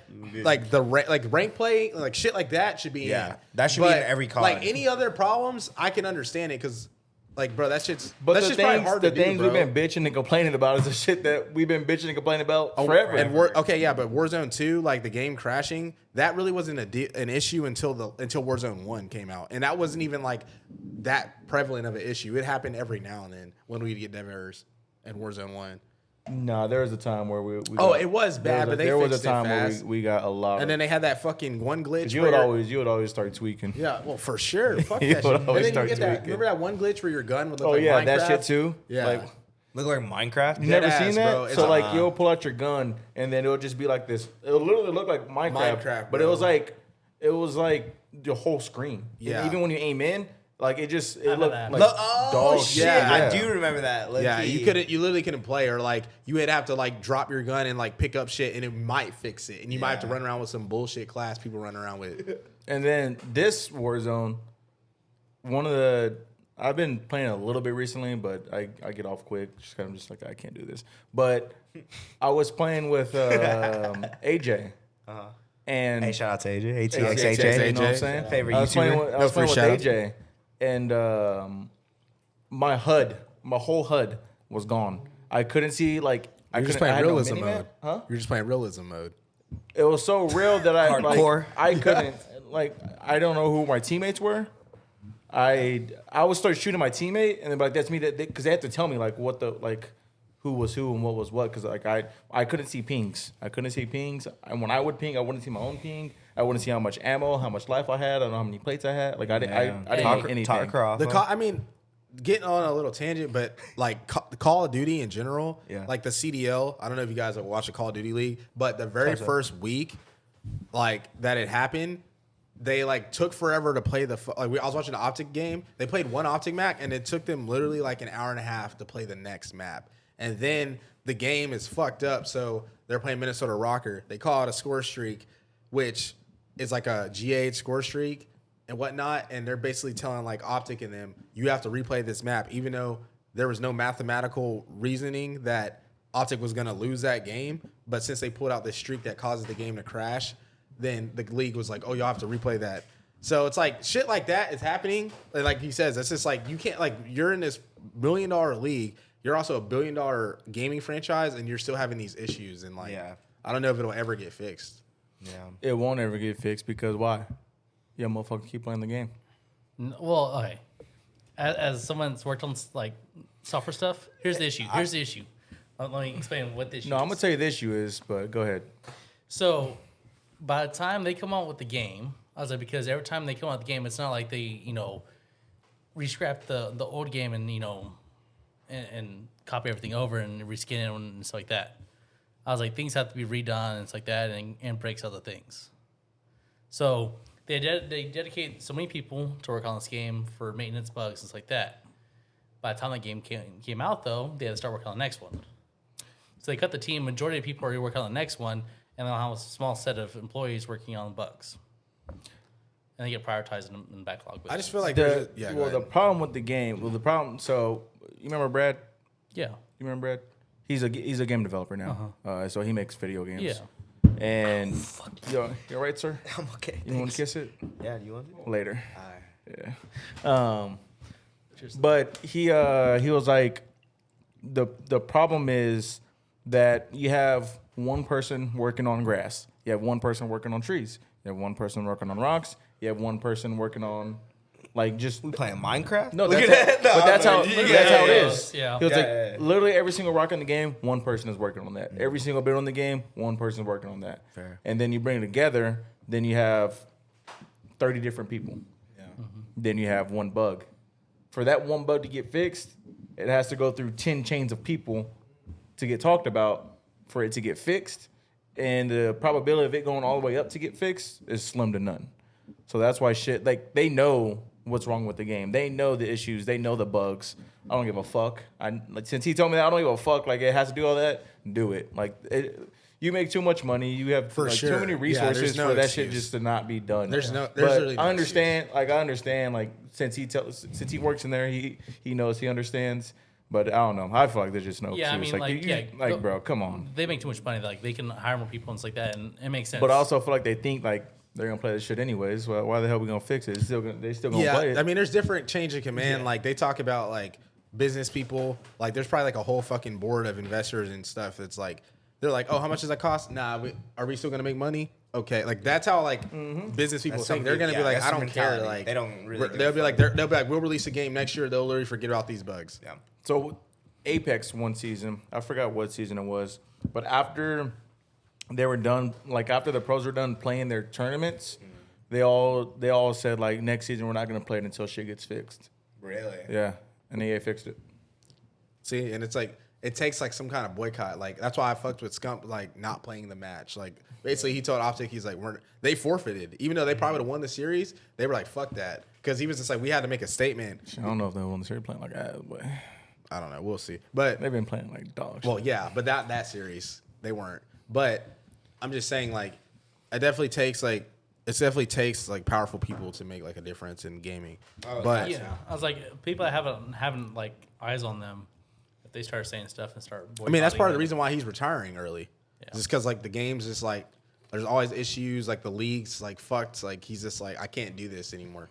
rank play, like shit like that should be Yeah, in. that should be in every COD. Like any other problems, I can understand it because. Like, bro, that shit's. But that's the just probably things, hard the to do, things bro. we've been bitching and complaining about is the shit that we've been bitching and complaining about forever. And okay, yeah, but Warzone 2, like the game crashing, that really wasn't an issue until Warzone 1 came out, and that wasn't even like that prevalent of an issue. It happened every now and then when we'd get dev errors in Warzone 1. Nah, there was a time where we Oh, it was bad, but they there was fixed a time it where fast. we got a lot. And then they had that fucking one glitch. you where would always start tweaking. yeah, well, for sure. Fuck You that would shit. And always then you start get that. tweaking. Remember that one glitch where your gun would look Oh like yeah, Minecraft? that shit too. Yeah. Like, Look like Minecraft. you never Dead seen ass, that? bro. It's So a- like you'll pull out your gun and then it'll just be like this. It'll literally look like Minecraft, but it bro. was like the whole screen. Yeah. And even when you aim in, like it know looked that. like Oh dog shit! Yeah. I do remember that. Low Yeah, key. you literally couldn't play, or like you would have to like drop your gun and like pick up shit, and it might fix it, and you might have to run around with some bullshit class people run around with. And then this Warzone, I've been playing a little bit recently, but I get off quick. Just kind of just like I can't do this. But I was playing with AJ, and Hey, shout out to AJ. AJ, ATXAJ. you know what I'm saying? Favorite I was playing YouTuber. with, I was free playing with shout-outs. AJ, and my whole HUD was gone. I couldn't see like I You're just couldn't. I playing had no realism mini-map. mode. Huh? You're just playing realism mode. It was so real that I Hardcore. I couldn't like I don't know who my teammates were. I would start shooting my teammate and then be like that's me because they had to tell me like what the like who was who and what was what because like I couldn't see pings. I couldn't see pings. And when I would ping, I wouldn't see my own ping. I wouldn't see how much ammo, how much life I had. I don't know how many plates I had. Like I didn't see anything. I mean, getting on a little tangent, but like Call of Duty in general, Yeah. like the CDL. I don't know if you guys have watched the Call of Duty League, but the very first week, like that it happened, they like took forever to play I was watching the Optic game. They played one Optic map, and it took them literally like an hour and a half to play the next map. And then the game is fucked up, so they're playing Minnesota Rocker. They call it a score streak, which is like a GA score streak and whatnot. And they're basically telling like Optic and them, you have to replay this map, even though there was no mathematical reasoning that Optic was gonna lose that game. But since they pulled out this streak that causes the game to crash, then the league was like, oh, y'all have to replay that. So it's like shit like that is happening. And like he says, it's just like you can't like you're in this $1 billion league. You're also a $1 billion gaming franchise, and you're still having these issues. And like, I don't know if it'll ever get fixed. Yeah. It won't ever get fixed because why? Yeah, motherfuckers keep playing the game. Well, okay. as someone that's worked on like software stuff, here's the issue. Let me explain what the issue is. No, I'm gonna tell you the issue is, but go ahead. So by the time they come out with the game, I was like, because every time they come out with the game, it's not like they, re-scrap the old game and, and copy everything over and reskin it and stuff like that. I was like, things have to be redone and stuff like that and breaks other things. So they dedicate so many people to work on this game for maintenance, bugs, and stuff like that. By the time the game came out, though, they had to start working on the next one. So they cut the team. Majority of people are already working on the next one, and they'll have a small set of employees working on bugs. And they get prioritized in backlog. I just feel like the problem with the game. So you remember Brad? Yeah. You remember Brad? He's a game developer now. So he makes video games. Yeah. And you're right, sir. I'm okay. You want to kiss it? Yeah, do you want to? Later. All right. Yeah. But he was like, the problem is that you have one person working on grass, you have one person working on trees, you have one person working on rocks, you have one person working on like just We playing Minecraft? no. That's how it is. Yeah. He was literally every single rock in the game, one person is working on that. Every single bit on the game, one person is working on that. Fair. And then you bring it together, then you have 30 different people. Yeah. Then you have one bug. For that one bug to get fixed, it has to go through 10 chains of people to get talked about for it to get fixed. And the probability of it going all the way up to get fixed is slim to none. So that's why they know what's wrong with the game. They know the issues. They know the bugs. I don't give a fuck. Since he told me that, I don't give a fuck. Like, it has to do all that, do it. Like, you make too much money. You have too many resources for that shit just to not be done. There's really no I understand. Like, since he works in there, he knows, he understands. But I don't know. I feel like there's just no excuse. Bro, come on. They make too much money. Like, they can hire more people and stuff like that, and it makes sense. But I also feel like they think like they're gonna play this shit anyways. Well, why the hell are we gonna fix it? They still gonna play it. I mean, there's different change of command. Yeah. Like, they talk about like business people. Like, there's probably like a whole fucking board of investors and stuff. That's like, they're like, oh, how much does that cost? Nah, are we still gonna make money? Okay, like that's how like business people think. They're gonna be like, I don't care. Like, they don't really. They'll be like, we'll release a game next year. They'll literally forget about these bugs. Yeah. So Apex one season, I forgot what season it was, but after they were done, like after the pros were done playing their tournaments, they all said like, next season we're not gonna play it until shit gets fixed. Really? Yeah, and EA fixed it. See, and it's like, it takes like some kind of boycott. Like, that's why I fucked with Scump, like not playing the match. Like, basically he told Optic, he's like, they forfeited. Even though they probably would have won the series, they were like, fuck that. Because he was just like, we had to make a statement. I don't know if they won the series playing like that, but I don't know. We'll see. But they've been playing like dogs. Well, yeah, but that series, they weren't. But I'm just saying, like, it definitely takes like powerful people to make like a difference in gaming. Oh, but yeah, I was like, people that haven't like eyes on them, if they start saying stuff and start. I mean, that's part of the reason why he's retiring early. Yeah. Just because like the game's just like, there's always issues. Like the league's like fucked. Like he's just like, I can't do this anymore.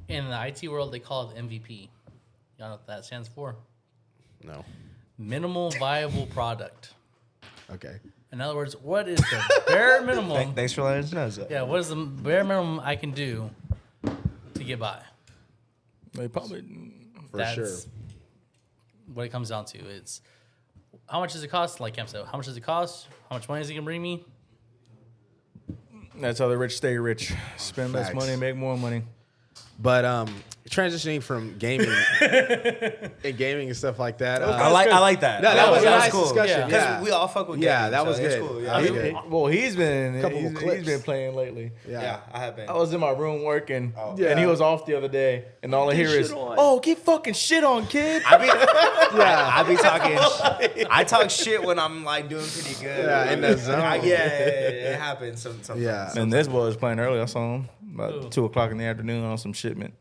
In the IT world, they call it MVP. Y'all know what that stands for? No. Minimal viable product. Okay. In other words, what is the bare minimum? Thanks for letting us know, Zach. Yeah, what is the bare minimum I can do to get by? They probably That's sure. what it comes down to. It's how much does it cost? Like Cam said, how much does it cost? How much money is it gonna bring me? That's how the rich stay rich. Spend less Facts. money, make more money. But transitioning from gaming and gaming and stuff like that. I like that. No, that was a nice cool. discussion. Because Yeah. we all fuck with gaming. Yeah, that was it's good. cool. That was good. Well, he's been clips. playing lately. Yeah, I have been. I was in my room working, Yeah. and he was off the other day, and all I hear is, "Oh, get fucking shit on, kid." I be talking. I talk shit when I'm like doing pretty good. Yeah, in the zone. It happens sometimes. Yeah. And this boy was playing early. I saw him about 2:00 in the afternoon on some shipment.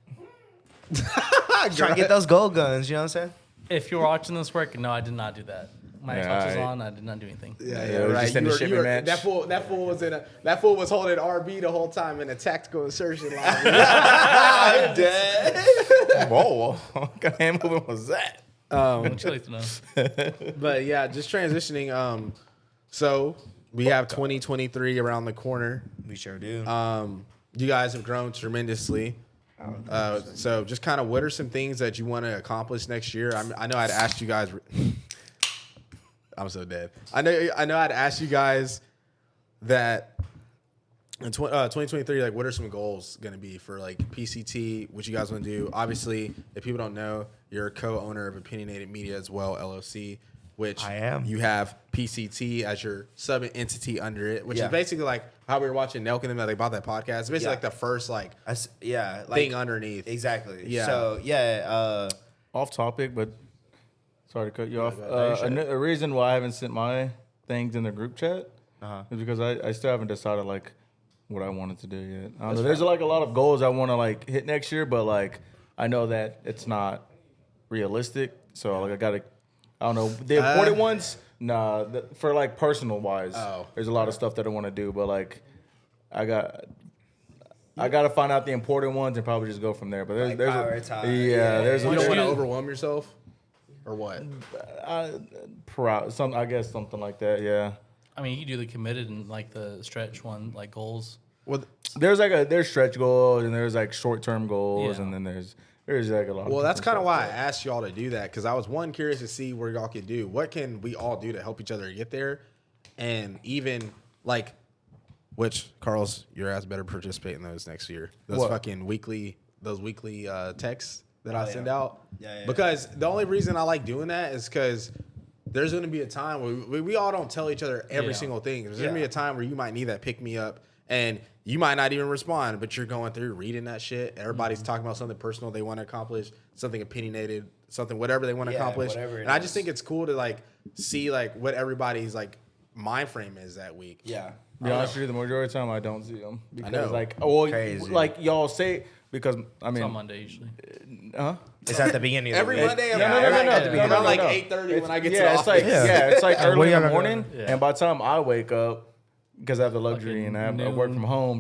Trying to get those gold guns. You know what I'm saying? If you're watching this work, no, I did not do that. My Yeah, Xbox was alright. on. I did not do anything. Yeah, it was right. just in the shipping match. That fool was that fool was holding RB the whole time in a tactical insertion line. I'm dead. Whoa, what kind of hand movement was that? Would you like to know? But yeah, just transitioning. So we have 2023 around the corner. We sure do. You guys have grown tremendously. So just kind of what are some things that you want to accomplish next year? I know I'd asked you guys. I'm so dead. I know I'd asked you guys that in 2023, like, what are some goals going to be for like PCT? What you guys want to do? Obviously, if people don't know, you're a co-owner of Opinionated Media as well, LLC. Which I am. You have PCT as your sub entity under it, which is basically like how we were watching Nelk and them that they bought that podcast. It's basically like the first thing underneath. Exactly. Yeah. So Off topic, but sorry to cut you off. A reason why I haven't sent my things in the group chat is because I still haven't decided like what I wanted to do yet. I don't know. There's like a lot of goals I want to like hit next year, but like I know that it's not realistic. So like I don't know. The important ones, for like personal wise, there's a lot of stuff that I want to do, but like I got to find out the important ones and probably just go from there. But there's there's you don't want to overwhelm yourself, or what? I guess something like that. Yeah. I mean, you can do the committed and like the stretch one, like goals. Well, there's stretch goals and there's like short term goals and then there's like a lot. Well, that's kind of why I asked y'all to do that, because I was curious to see what y'all could do. What can we all do to help each other get there, and even like, which Carlos, your ass better participate in those next year. Those fucking weekly texts that I send out. Yeah. Because the only reason I like doing that is because there's going to be a time where we all don't tell each other every single thing. There's going to be a time where you might need that pick me up. And you might not even respond, but you're going through reading that shit. Everybody's talking about something personal they want to accomplish, something opinionated, something whatever they want to accomplish. And I just think it's cool to like see like what everybody's like mind frame is that week. Yeah. To be honest with you, the majority of the time I don't see them because I know. like Crazy. like y'all say because I mean It's on Monday usually. It's at the beginning of the Every week. Monday, No. around like 8:30 when I get to the it's office. like it's like early in the gotta morning, go. and by the time I wake up, because I have the luxury and I work from home,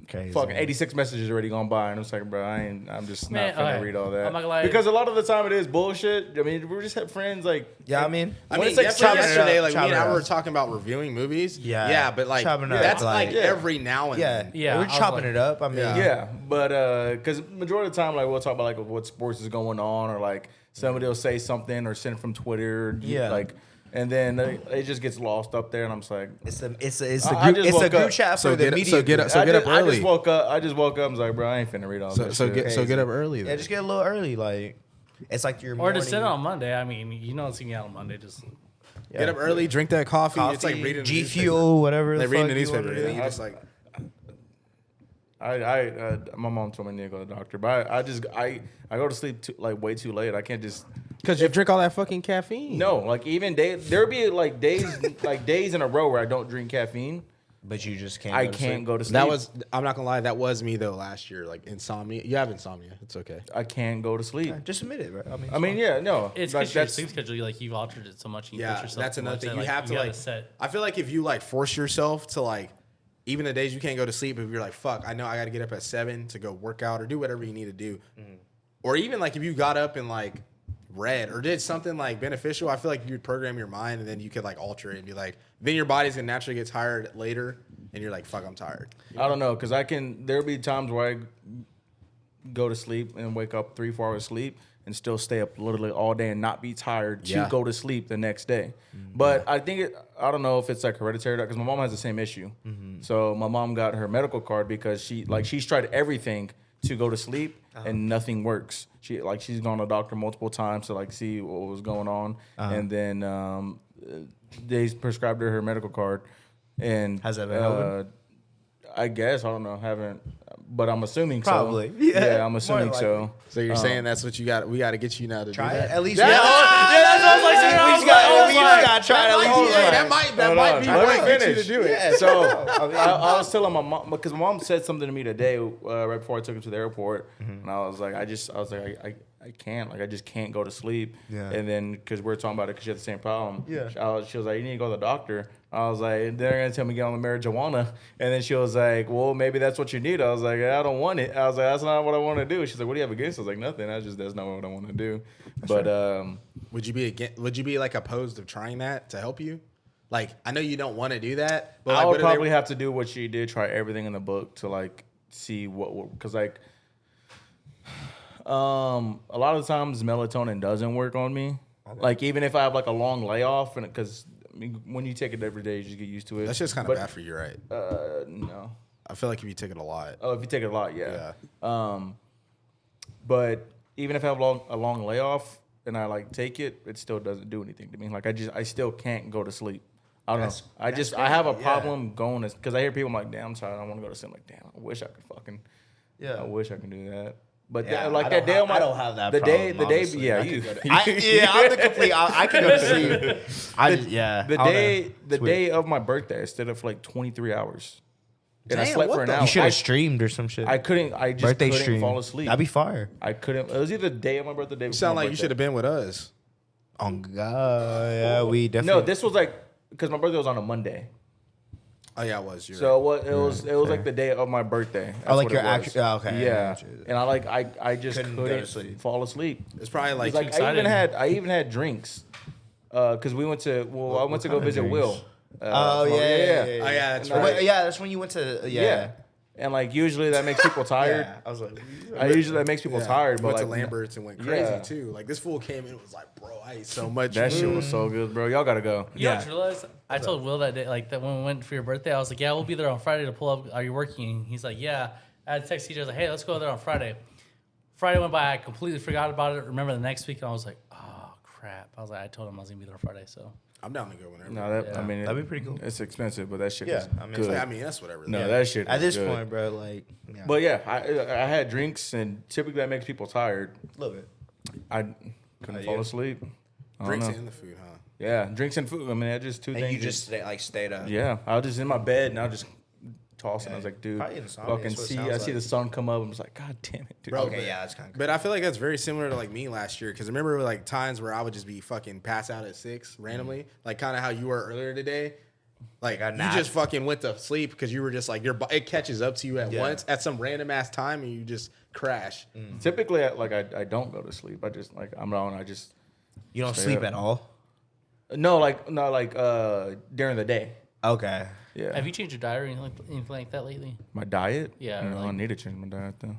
Crazy. fucking 86 messages already gone by, and I'm like, bro, I'm just not Man, gonna alright. read all that. I'm not gonna lie. Because a lot of the time it is bullshit. I mean, we just have friends like Yeah, I mean, it's like like chopping it yesterday, up, like me chopping and I it were up. talking about reviewing movies. Yeah. but like Chopping it up, that's like- like every now and then. Yeah, we're I was chopping like- it up. I mean, yeah, but because majority of the time, like we'll talk about like what sports is going on, or like somebody will say something or send from Twitter, like. And then it just gets lost up there, and I'm just like, it's the I group, just it's a woke group up. chat So for the get media. up group. I early. just woke up. I was like, bro, I ain't finna read all that. So shit. get up early. Then. Yeah, just get a little early. Like it's like your Or morning. to send it on Monday. I mean, you know it's gonna be out on Monday. Just Get up early, drink that coffee. It's like reading the G newspaper. Fuel, whatever. Like the reading fuck the you wanna newspaper, do. and you just like. My mom told me to go to the doctor, but I go to sleep like way too late. I can't just Because you drink all that fucking caffeine. no like even there'd be like days in a row where I don't drink caffeine. But you just can't. I go to can't sleep. go to sleep. I'm not gonna lie, that was me though last year. Like insomnia. You have insomnia. It's okay. I can't go to sleep. Just admit it, right? I mean, yeah, no. it's like, because your sleep schedule. Like you've altered it so much. You Yeah, put yourself that's too another much thing. that, You like, have to gotta like set. I feel like if you like force yourself to like, even the days you can't go to sleep, if you're like, fuck, I know I got to get up at 7 to go work out or do whatever you need to do, or even like if you got up and like read or did something like beneficial, I feel like you'd program your mind and then you could like alter it and be like, then your body's gonna naturally get tired later, and you're like, fuck, I'm tired. I don't know, because there'll be times where I go to sleep and wake up 3-4 hours sleep and still stay up literally all day and not be tired to go to sleep the next day. But I think I don't know if it's like hereditary, because my mom has the same issue. So my mom got her medical card because she's tried everything to go to sleep and nothing works. She's gone to the doctor multiple times to like see what was going on, and then they prescribed her medical card. And Has that been helping? I guess I don't know. Haven't, but I'm assuming Probably. so. Yeah, I'm assuming more so. So you're saying that's what you got? We got to get you now to Try do it that. at least. Yeah, Yeah, that's what I was like. we just gotta try it at least. Hey, that might be Let me what gets you to finish. do it. Yeah. So I was telling my mom, because my mom said something to me today right before I took her to the airport, and I was like, I can't, like, I just can't go to sleep. Yeah. And then because we were talking about it, because she had the same problem. Yeah. She was like, you need to go to the doctor. I was like, they're gonna tell me to get on the marijuana, and then she was like, well, maybe that's what you need. I was like, I don't want it. I was like, that's not what I want to do. She's like, what do you have against it? I was like, nothing. That's not what I want to do. But Would you be like opposed of trying that to help you? Like, I know you don't want to do that, but I would probably have to do what she did, try everything in the book to like see what, because like A lot of times melatonin doesn't work on me. Okay. Like even if I have like a long layoff, and because when you take it every day, you just get used to it. That's just kind of bad for you, right? No. I feel like if you take it a lot. Oh, if you take it a lot, yeah. But even if I have a long layoff and I like take it, it still doesn't do anything to me. Like I still can't go to sleep. I don't know. I have a problem going to, because I hear people, I'm like, damn, I'm tired. I want to go to sleep. I'm like, damn, I wish I could fucking. Yeah. I wish I could do that. But yeah, like that day, I don't have that. The problem, day, honestly. yeah, I'm the complete. I can go to sleep. The day of my birthday, I stayed up for like 23 hours. And I slept for an hour. You should have streamed or some shit. I couldn't. I just birthday couldn't stream. fall asleep. That'd be fire. I couldn't. It was either the day of my birthday. Day you sound like you should have been with us. Oh God, yeah, we definitely. No, this was like because my birthday was on a Monday. Oh yeah, it was. So right. It was like the day of my birthday. That's like your actual. Oh, okay. Yeah, and I just couldn't fall asleep. It's probably like I even had drinks because we went to I went to go visit Will. Oh yeah. That's right. Yeah, that's when you went to yeah. And like usually that makes people tired. I was like, usually that makes people tired. But went to like Lambert's and went crazy too. Like this fool came in and was like, bro, I ate so much. That shit was so good, bro. Y'all gotta go. You don't realize I told Will that day, like that when we went for your birthday, I was like, yeah, we'll be there on Friday to pull up. Are you working? He's like, yeah. I had to text CJ, I was like, hey, let's go there on Friday. Friday went by, I completely forgot about it. Remember the next week, and I was like, oh crap. I was like, I told him I was gonna be there on Friday, so. I'm down to go whenever. No, I mean, that'd be pretty cool. It's expensive, but that shit is good. I mean, that's whatever. No, that shit at this good. point, bro. Like, but yeah, I had drinks, and typically that makes people tired. A little bit. I couldn't fall asleep. Drinks and the food, huh? Yeah, drinks and food. I mean, that's just two things. And you just stayed up. Yeah, I was just in my bed, and I was just tossing. I was like, dude, fucking I see the sun come up. I'm just like, God damn it, dude. Bro, okay, yeah, that's kind of. But I feel like that's very similar to like me last year because I remember like times where I would just be fucking pass out at 6 randomly, like kind of how you were earlier today. Like you just fucking went to sleep because you were just like it catches up to you at once at some random ass time and you just crash. Typically, like I don't go to sleep. I just like I'm wrong. You don't sleep at all? No, during the day. Okay. Yeah. Have you changed your diet or anything like that lately? My diet? Yeah. No, I need to change my diet though.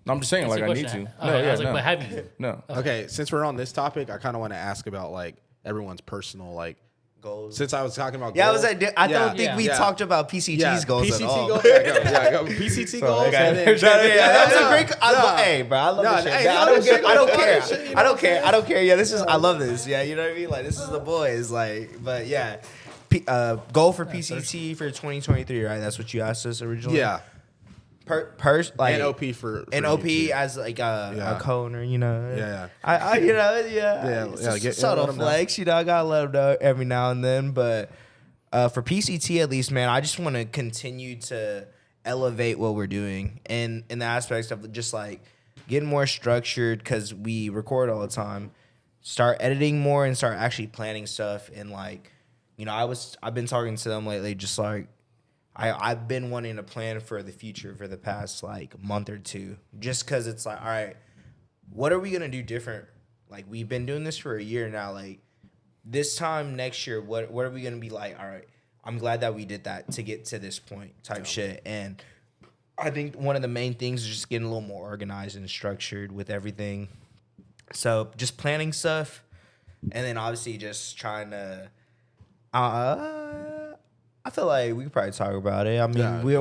No, I'm just saying, like I need to. Okay, I was like, but have you? No. Okay, since we're on this topic, I kind of want to ask about like everyone's personal like goals. Since I was talking about goals. I don't think we talked about PCT's goals at all. Goals? PCT goals. That's a great. Hey, bro, I love this shit. I don't care. Yeah, I love this. Yeah, you know what I mean? Like, this is the boys. Like, but yeah. Goal for PCT for 2023, right? That's what you asked us originally. Yeah. Like NOP for NOP as like a co-owner, you know. Yeah. I subtle flex, you know. I gotta let them know every now and then, but for PCT at least, man, I just want to continue to elevate what we're doing and in the aspects of just like getting more structured because we record all the time. Start editing more and start actually planning stuff and like. You know, I've been talking to them lately, just like I've been wanting to plan for the future for the past like month or two, just because it's like, all right, what are we gonna do different? Like we've been doing this for a year now. Like this time next year, what are we gonna be like? All right, I'm glad that we did that to get to this point type shit. And I think one of the main things is just getting a little more organized and structured with everything. So just planning stuff, and then obviously just trying to. I feel like we could probably talk about it. I mean, we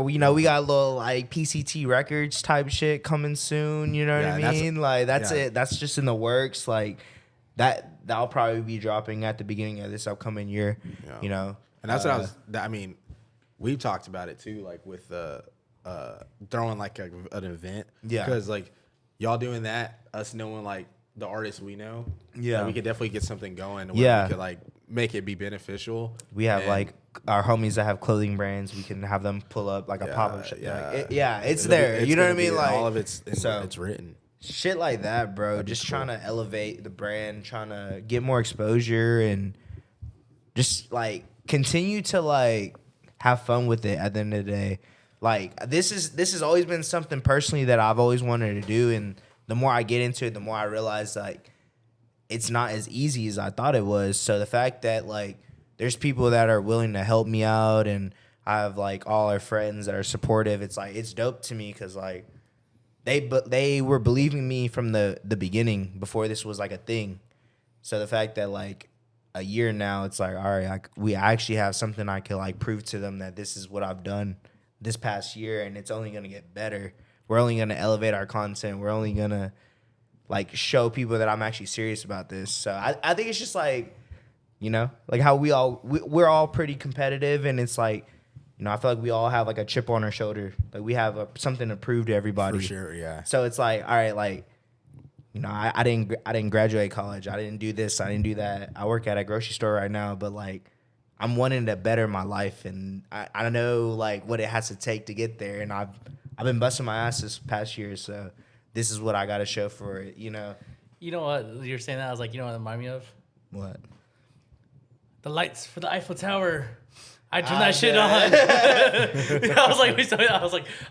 got a little like PCT records type shit coming soon. You know what I mean? Like that's it. That's just in the works. Like that'll probably be dropping at the beginning of this upcoming year. Yeah. You know, and that's what I mean, we've talked about it too, like with throwing like an event. Yeah, because like y'all doing that, us knowing like the artists we know. Yeah, like, we could definitely get something going. Where we could like. Make it be beneficial. We have like our homies that have clothing brands. We can have them pull up like a pop-up shop. It's there. You know what I mean? Like all of it's written. Shit like that, bro. Just trying to elevate the brand, trying to get more exposure and just like continue to like have fun with it at the end of the day. Like this has always been something personally that I've always wanted to do, and the more I get into it, the more I realize like it's not as easy as I thought it was. So the fact that like there's people that are willing to help me out and I have like all our friends that are supportive, it's like it's dope to me because like they were believing me from the beginning before this was like a thing. So the fact that like a year now, it's like, all right, we actually have something I can like prove to them that this is what I've done this past year, and it's only gonna get better. We're only gonna elevate our content. We're only gonna like show people that I'm actually serious about this. So I think it's just like, you know, like how we're all pretty competitive, and it's like, you know, I feel like we all have like a chip on our shoulder. Like we have something to prove to everybody. For sure, yeah. So it's like, all right, like, you know, I didn't graduate college. I didn't do this. I didn't do that. I work at a grocery store right now, but like, I'm wanting to better my life, and I don't know like what it has to take to get there. And I've been busting my ass this past year, so this is what I got to show for it. You know. You know what? You're saying that. I was like, you know what it reminded me of? What? The lights for the Eiffel Tower. I turned that shit on. I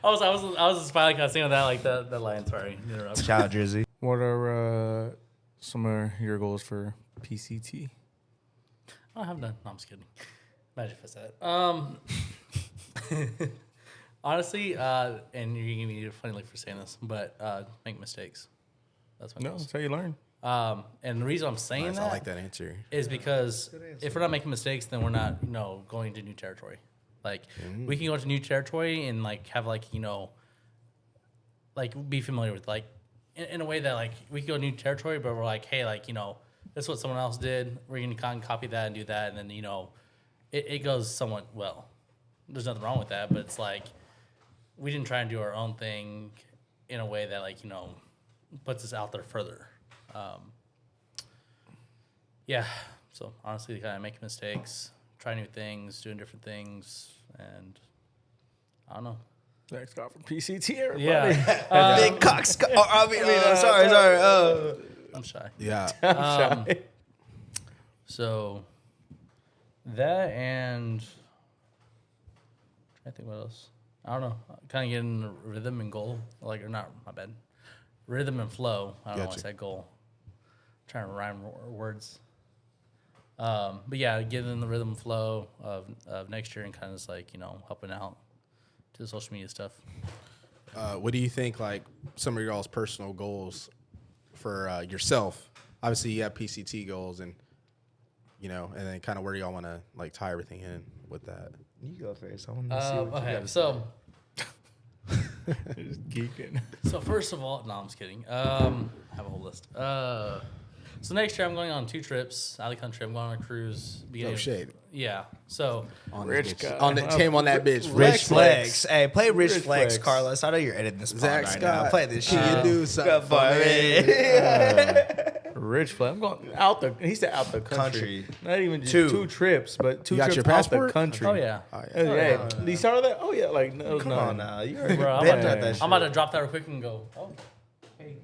was just smiling kind of seeing that like that line. Sorry, interrupt. Shout out Drizzy. What are some of your goals for PCT? I have none. No, I'm just kidding. Imagine if I said. Honestly, and you're gonna need a funny look for saying this, but make mistakes. That's my goal. That's how you learn. And the reason I'm saying that I like that answer. is because if we're not making mistakes, then we're not, going to new territory. Like we can go to new territory and like have like, like be familiar with like in a way that like we can go to new territory, but we're like, hey, like, that's what someone else did. We're going to kind of copy that and do that. And then, it goes somewhat well. There's nothing wrong with that, but it's like we didn't try and do our own thing in a way that like, puts us out there further. Yeah. So honestly, kind of making mistakes, try new things, doing different things, and I don't know. Thanks God for PCT, everybody. Yeah. Big cocks. Sorry. I'm shy. Yeah. So that and I think what else? I don't know. Kind of getting rhythm and goal, or not. My bad. Rhythm and flow. I don't know why I said goal. Trying to rhyme words. But yeah, getting the rhythm and flow of next year and kind of just like helping out to the social media stuff. What do you think, like, some of y'all's personal goals for yourself? Obviously, you have PCT goals, and and then kind of where y'all want to like tie everything in with that. You go first. I want to see what okay, you so Just geeking. so first of all, no, I'm just kidding. I have a whole list. So next year I'm going on 2 trips out of the country. I'm going on a cruise. Oh shit! Yeah. So On Rich this bitch. guy. On the came on that bitch. Rich Flex. Hey, play Rich Flex, Flex. Carlos. I know you're editing this pod Zach right Scott. now. Play this Can shit. you do something Good for boy. Rich flag. I'm going out the. He said out the country. Not even just 2 trips, but 2 You got trips your out the passport? country. oh yeah. Yeah. You started that? Oh yeah. Like no, Come no. on now. You already Bro, been at that shit. I'm about to drop that real quick and go. Oh, hey,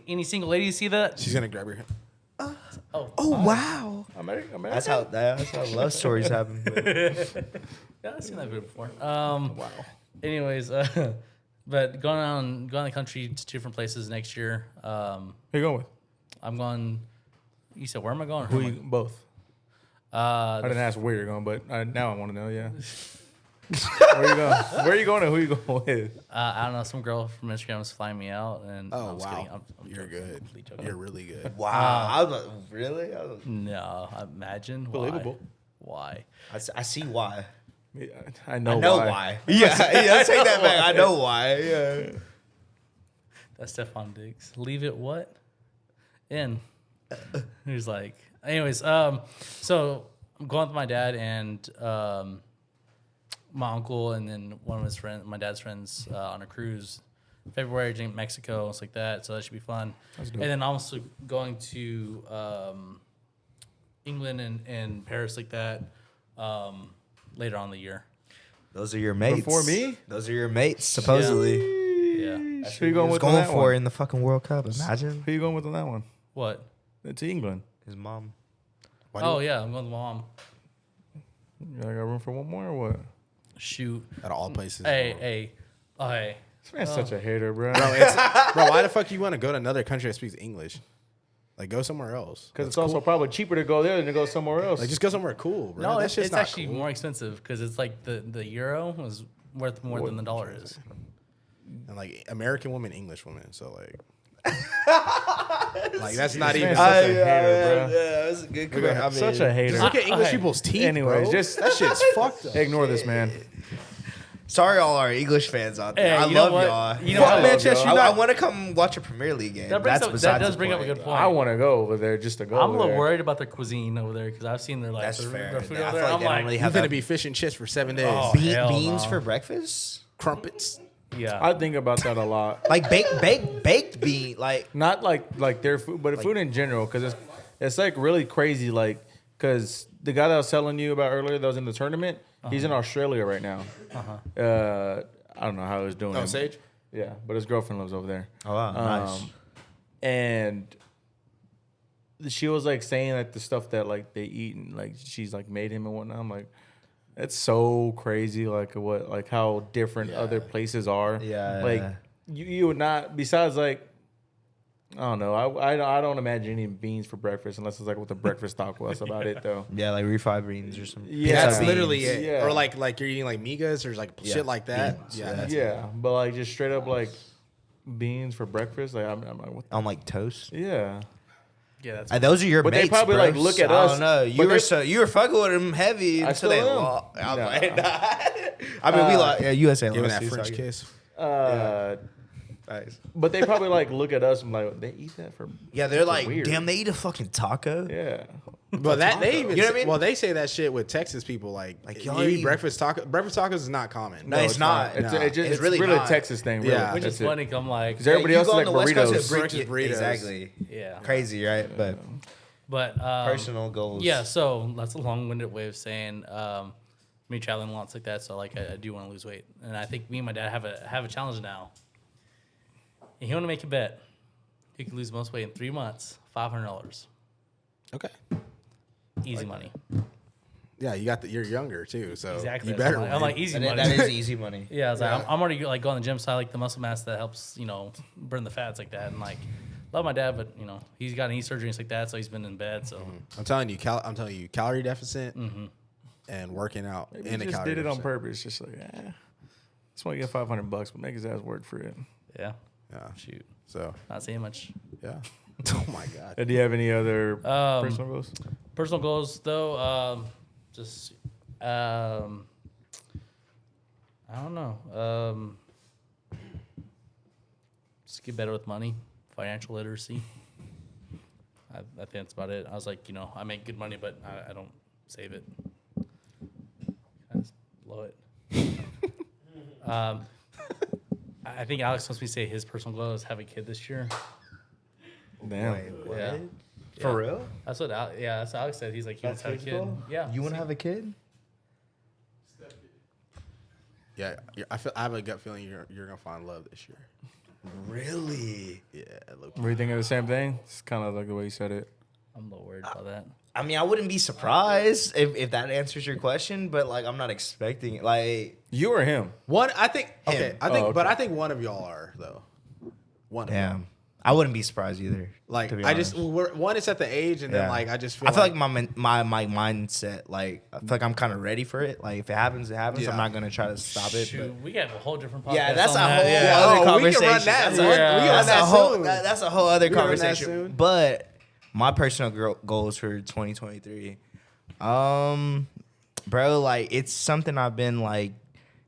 any single ladies see that? She's gonna grab your hand. Oh, wow. American. That's how love stories happen. yeah, I've seen that video before. Wow. Anyways, but going the country to 2 different places next year. Who you going with? I'm going. You said where am I going? Who you both? I I didn't ask where you're going, but now I want to know. Yeah. Where you going? Where are you going and who you going with? I don't know. Some girl from Instagram was flying me out, and Oh I'm just wow, kidding. I'm you're joking. good. Completely joking. You're really good. Wow. I was like, really? No, imagine Believable. Why? I see why. Yeah, I know why. Yeah, take that back. I know why. Yeah. That's Stefan Diggs. Leave it what? In. He's like. Anyways, so I'm going with my dad and my uncle, and then one of his friends, my dad's friends, on a cruise. February to Mexico, it's like that. So that should be fun. And then also going to England and Paris like that later on in the year. Those are your mates. Before me? Those are your mates, supposedly. Yeah. Who you going with on going that for one? in the fucking World Cup. Imagine. Who you going with on that one? What? To England. His mom. Oh yeah, I'm going with my mom. You got room for one more or what? Shoot. Out of all places. Hey. This man's such a hater, bro. Bro, why the fuck you want to go to another country that speaks English? Like, go somewhere else. Because it's also probably cheaper to go there than to go somewhere else. Like, just go somewhere cool, bro. No, That's it's just not actually cool. more expensive because it's like the euro is worth more than the dollar is. and like American women, English women. So like. Like that's not even such a hater, bro. Yeah, that's a good comment. I mean, Such a hater. Just look at English people's teeth. Anyways, bro. just that shit's fucked up. ignore this man. sorry, all our English fans out there. Hey, I you know love what? y'all. You know what? Manchester I want to come watch a Premier League game. That does bring up a good point. I want to go over there just to go. I'm a over little there. worried about their cuisine over there because I've seen their That's their, fair. their food I over feel there. like I'm they don't like, really You're have gonna that. be fish and chips for 7 days. Oh. hell Beans no. for breakfast? Crumpets. yeah. I think about that a lot. Like baked bean, like Not like their food, but food in general, because it's like really crazy. Like, because the guy that I was telling you about earlier that was in the tournament, he's in Australia right now. I don't know how he was doing. Oh, Sage? Yeah, but his girlfriend lives over there. oh wow, nice. And she was like saying like the stuff that like they eat and like she's like made him and whatnot. I'm like, it's so crazy. Like how different other places are. Yeah. Like you would not. Besides like, I don't know. I don't imagine eating beans for breakfast unless it's like with a breakfast taco. That's about it though. Yeah, like refried beans or something. Yeah. That's beans. literally it. Yeah. Or like you're eating like migas or like shit like that. Beans, Yeah. yeah. That's Yeah, but like just straight up like beans for breakfast. Like I'm like, what the On like toast. yeah. yeah, that's Those are your But they mates, probably, bro. like, look at I us, don't know. but You were fucking with them heavy I until still they am. lost. I'm Nah. like, nah. I mean, we like USA Giving lost. that so French I guess. kiss. Nice. But they probably like look at us and like they eat that for Yeah, they're like, weird. damn, they eat a fucking taco. yeah. But that they even You know what I mean? well they say that shit with Texas people like y'all you eat eat- breakfast taco. Breakfast tacos is not common. No, it's not. It's, No. it's really really not. a Texas thing. Really. Yeah. which That's is it. funny. 'Cause I'm like, 'Cause everybody You else go is on like the West Coast, burritos. it Breakfast burritos. Exactly. yeah, Crazy, right? But but personal goals. Yeah, so that's a long-winded way of saying me traveling lots like that. So like I do want to lose weight, and I think me and my dad have a challenge now. And he want to make a bet. He could lose most weight in 3 months, $500, Okay. easy money. Yeah, you're younger too, so Exactly. you better. I'm like easy money. That is easy money. Yeah, I was like, I'm already like going to the gym, so I like the muscle mass that helps, burn the fats like that. And like, love my dad, but he's got knee surgery and stuff like that, so he's been in bed. So I'm telling you, calorie deficit and working out Maybe in he a just calorie did it on deficit. purpose. Just like, just want to get $500, but make his ass work for it. yeah, Yeah. shoot, So not saying much. yeah. Oh my god. Do you have any other personal goals? Personal goals though, just I don't know. Just get better with money, financial literacy. I think that's about it. I was like, I make good money, but I don't save it. I just blow it. I think Alex wants me to say his personal goal is have a kid this year. Damn. What? Yeah. For real? That's what that's what Alex said. He's like, he wants to have a his kid. goal? Yeah. You want to have a kid? Yeah, I have a gut feeling you're gonna find love this year. Really? Yeah, look. Were you thinking the same thing? It's kind of like the way you said it. I'm a little worried about that. I mean, I wouldn't be surprised if that answers your question, but like, I'm not expecting it. Like, You or him? One, I think. Okay, Him. I think, Oh, but okay. I think one of y'all are though. One of them. damn, I wouldn't be surprised either. Like to be I just honest. one is at the age, and then Yeah. like I just feel. I feel like my mindset, like I feel like I'm kind of ready for it. Like if it happens, it happens. Yeah. I'm not gonna try to stop it. Shoot, But we got a whole different podcast. yeah, that's a on whole that. Yeah. other Oh, we can conversation. run that. That's We a- can run that's that a whole soon. that's a whole other We can run that conversation. soon. But my personal goals for 2023, bro, like it's something I've been like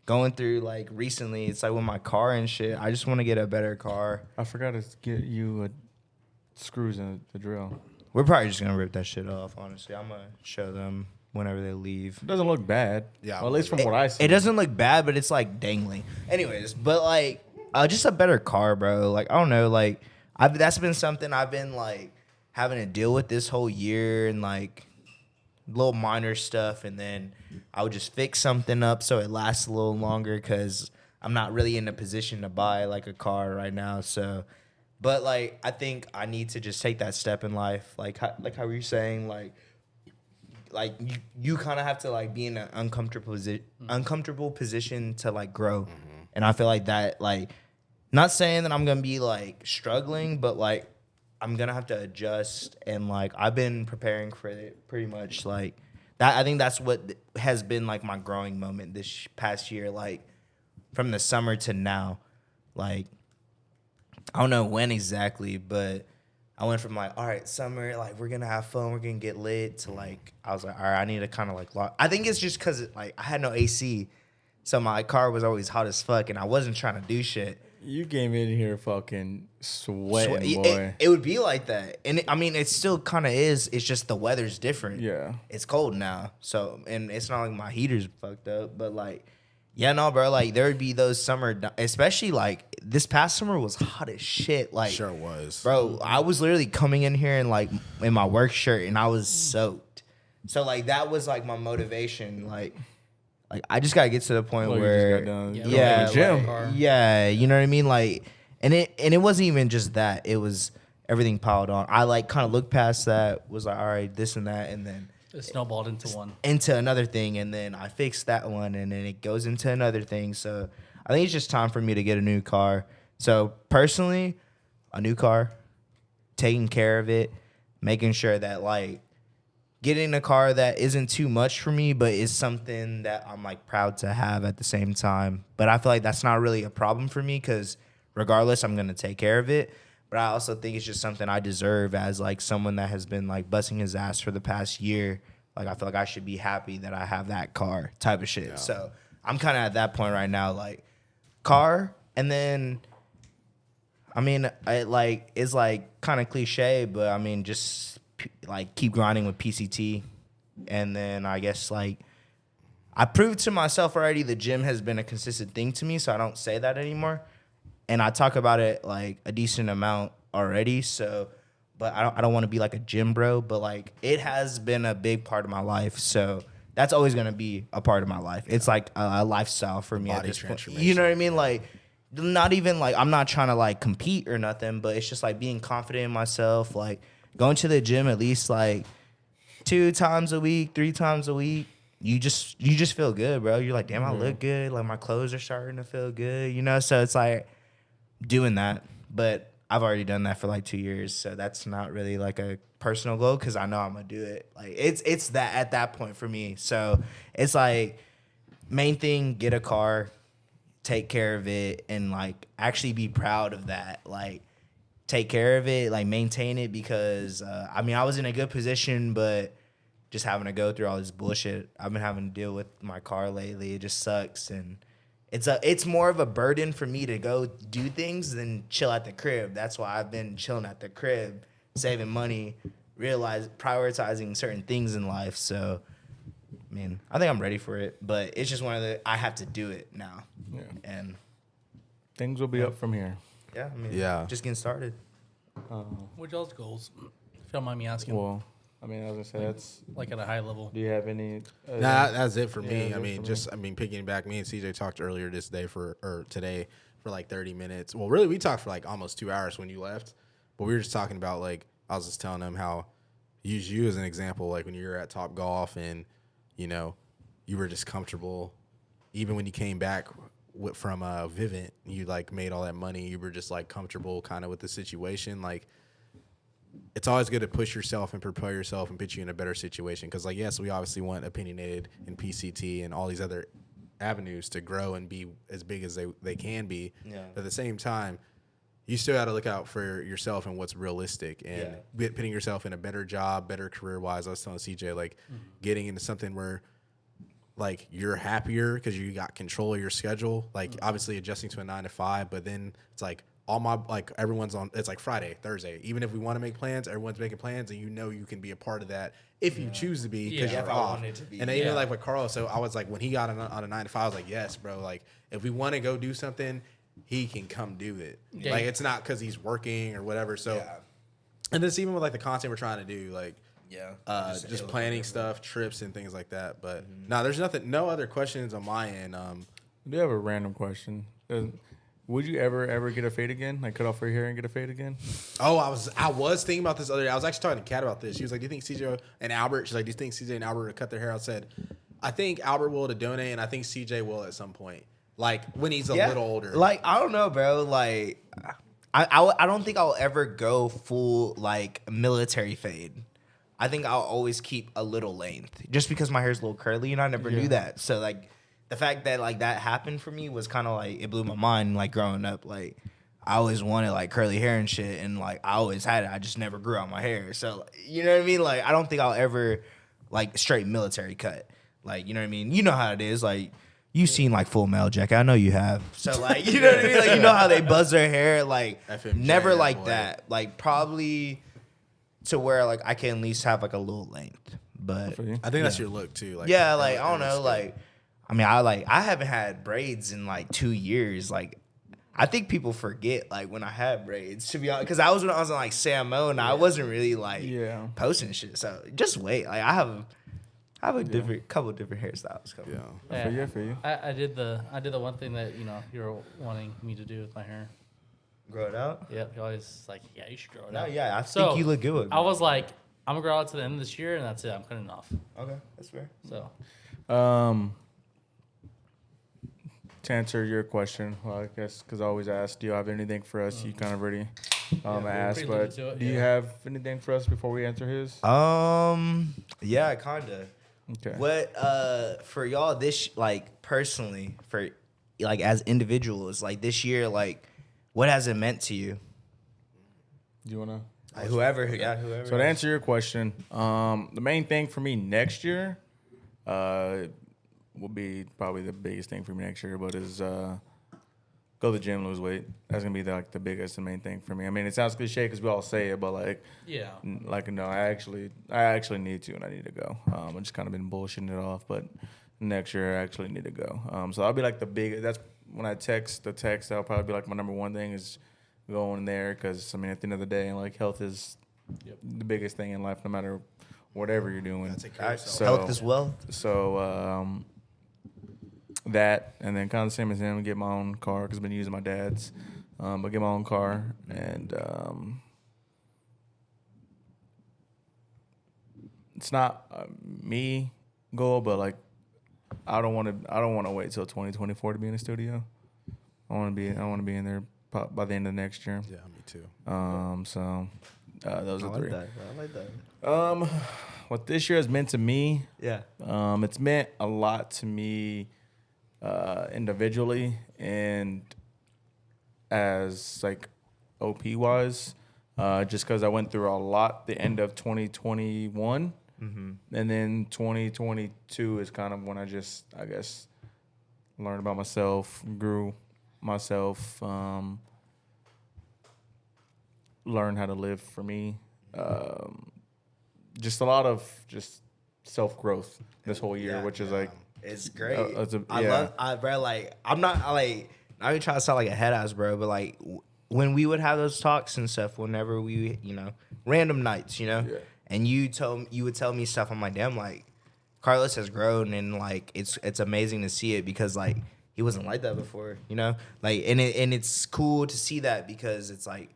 going through like recently. It's like with my car and shit. I just want to get a better car. I forgot to get you screws in the drill. We're probably just gonna rip that shit off. Honestly, I'm gonna show them whenever they leave. It doesn't look bad. Yeah. Well, at least from what I see. It doesn't look bad, but it's like dangling. Anyways, but like just a better car, bro. Like I don't know, like that's been something I've been like having to deal with this whole year and like little minor stuff, and then I would just fix something up so it lasts a little longer because I'm not really in a position to buy like a car right now. So, but like I think I need to just take that step in life, like how you're saying, like you kind of have to like be in an uncomfortable position to like grow. And I feel like that, like, not saying that I'm gonna be like struggling, but like I'm gonna have to adjust, and like I've been preparing for it pretty much like that. I think that's what has been like my growing moment this past year, like from the summer to now. like, I don't know when exactly, but I went from like, all right, summer, like we're gonna have fun, we're gonna get lit, to like, I was like, all right, I need to kind of like lock. I think it's just because like I had no AC, so my car was always hot as fuck, and I wasn't trying to do shit. You came in here fucking sweating, boy. It would be like that, and I mean, it still kind of is. It's just the weather's different. Yeah, it's cold now, so and it's not like my heater's fucked up, but like. Yeah, no, bro. Like there would be those summer, especially like this past summer was hot as shit. Like, sure was, bro. I was literally coming in here in like in my work shirt, and I was soaked. So like that was like my motivation. Like I just gotta get to the point where, yeah, you know what I mean. Like, and it wasn't even just that. It was everything piled on. I like kind of looked past that. Was like, all right, this and that, and then. It snowballed into another thing, and then I fixed that one, and then it goes into another thing. So I think it's just time for me to get a new car. So personally, a new car, taking care of it, making sure that like getting a car that isn't too much for me, but is something that I'm like proud to have at the same time. But I feel like that's not really a problem for me because regardless, I'm gonna take care of it. But I also think it's just something I deserve as like someone that has been like busting his ass for the past year. Like I feel like I should be happy that I have that car type of shit. Yeah. So I'm kind of at that point right now, like car, and then I mean, it's like kind of cliche, but I mean just like keep grinding with PCT, and then I guess like I proved to myself already the gym has been a consistent thing to me, so I don't say that anymore. And I talk about it like a decent amount already, so but I don't want to be like a gym bro, but like it has been a big part of my life, so that's always gonna be a part of my life. It's like a lifestyle for me at this point. You know what I mean? Like not even like I'm not trying to like compete or nothing, but it's just like being confident in myself, like going to the gym at least like 2 times a week, 3 times a week. You just feel good, bro. You're like, damn, I look good. Like my clothes are starting to feel good, you know? So it's like doing that, but I've already done that for like 2 years, so that's not really like a personal goal because I know I'm gonna do it. Like it's that at that point for me. So it's like main thing, get a car, take care of it, and like actually be proud of that. Like take care of it, like maintain it because I mean I was in a good position, but just having to go through all this bullshit I've been having to deal with my car lately, it just sucks. And it's more of a burden for me to go do things than chill at the crib. That's why I've been chilling at the crib, saving money, prioritizing certain things in life. So, I mean, I think I'm ready for it, but it's just one of the I have to do it now. Yeah. And things will be up from here. Yeah, I mean, just getting started. What y'all's goals? If you don't mind me asking. Well, I mean, I was gonna say that's like at a high level. Do you have any? Nah, that's it for me. I mean, picking back. Me and CJ talked earlier today for like 30 minutes. Well, really, we talked for like almost 2 hours when you left. But we were just talking about like I was just telling him how use you as an example. Like when you were at Top Golf and you know you were just comfortable. Even when you came back from Vivint, you like made all that money. You were just like comfortable kind of with the situation. Like it's always good to push yourself and prepare yourself and put you in a better situation. Because, like, yes, we obviously want Opinionated and PCT and all these other avenues to grow and be as big as they can be. Yeah. But at the same time, you still got to look out for yourself and what's realistic and putting yourself in a better job, better career-wise. I was telling CJ, like, getting into something where, like, you're happier because you got control of your schedule. Like, obviously adjusting to a 9 to 5, but then it's like, everyone's on, it's like Friday, Thursday. Even if we want to make plans, everyone's making plans, and you know you can be a part of that if you choose to be because you're off. And then even like with Carlos, so I was like, when he got on a 9 to 5, I was like, yes, bro. Like, if we want to go do something, he can come do it. Yeah. Like, it's not because he's working or whatever. So, and this even with like the content we're trying to do, like, just planning stuff, trips and things like that. But there's no other questions on my end. I do have a random question. Would you ever get a fade again? Like cut off your hair and get a fade again? Oh, I was thinking about this other day. I was actually talking to Kat about this. She was like, "Do you think CJ and Albert?" She's like, "Do you think CJ and Albert would cut their hair?" I said, "I think Albert will to donate, and I think CJ will at some point, like when he's a little older." Like I don't know, bro. Like I don't think I'll ever go full like military fade. I think I'll always keep a little length, just because my hair's a little curly, and I never knew that. So like the fact that like that happened for me was kind of like it blew my mind. Like growing up, like I always wanted like curly hair and shit, and like I always had it. I just never grew out my hair. So you know what I mean? Like I don't think I'll ever like straight military cut. Like you know what I mean? You know how it is. Like you've seen like Full Metal Jacket. I know you have. So like you know what I mean? Like you know how they buzz their hair. Like FMJ, never like boy. that. Like probably to where like I can at least have like a little length. But I think that's your look too. Like yeah, like I don't know. Like I mean, I haven't had braids in like 2 years. Like I think people forget like when I had braids, to be honest, because I was when I was in like Samo and I wasn't really like posting shit. So just wait. Like I have a couple different hairstyles coming. Yeah. For you. I did the one thing that you were wanting me to do with my hair. Grow it out? Yep. You always like, yeah, you should grow it No, out. yeah, I think you look good with it. I was like, I'm gonna grow out to the end of this year, and that's it. I'm cutting it off. Okay, that's fair. So. To answer your question, well, I guess because I always ask, do you have anything for us? You kind of already asked, but do you have anything for us before we answer his? Yeah, kinda. Okay. What for y'all this like personally for like as individuals like this year like what has it meant to you? Do you wanna? Whoever. So to answer your question, the main thing for me next year, will be probably the biggest thing for me next year, but is go to the gym, lose weight. That's gonna be the biggest and main thing for me. I mean, it sounds cliche because we all say it, but no, I actually need to, and I need to go. I've just kind of been bullshitting it off, but next year I actually need to go. So I'll be like the big. That's when I text. That'll probably be like my number one thing is going there because I mean at the end of the day, like health is the biggest thing in life, no matter whatever you're doing. So, health is wealth. So that, and then kind of the same as him, get my own car because I've been using my dad's, but get my own car and it's not me goal, but like I don't want to wait till 2024 to be in the studio. I want to be in there by the end of next year. Yeah, me too. So those are three. I like that. What this year has meant to me, Yeah. it's meant a lot to me individually and as like OP wise, just because I went through a lot the end of 2021, and then 2022 is kind of when I guess learned about myself, grew myself, learned how to live for me. Just a lot of just self growth this whole year, which is like it's great. I'm not even trying to sound like a head ass, bro, but like when we would have those talks and stuff, whenever we, random nights, and you would tell me stuff, I'm like, damn, like Carlos has grown and like it's amazing to see it because like he wasn't like that before, like and it's cool to see that because it's like,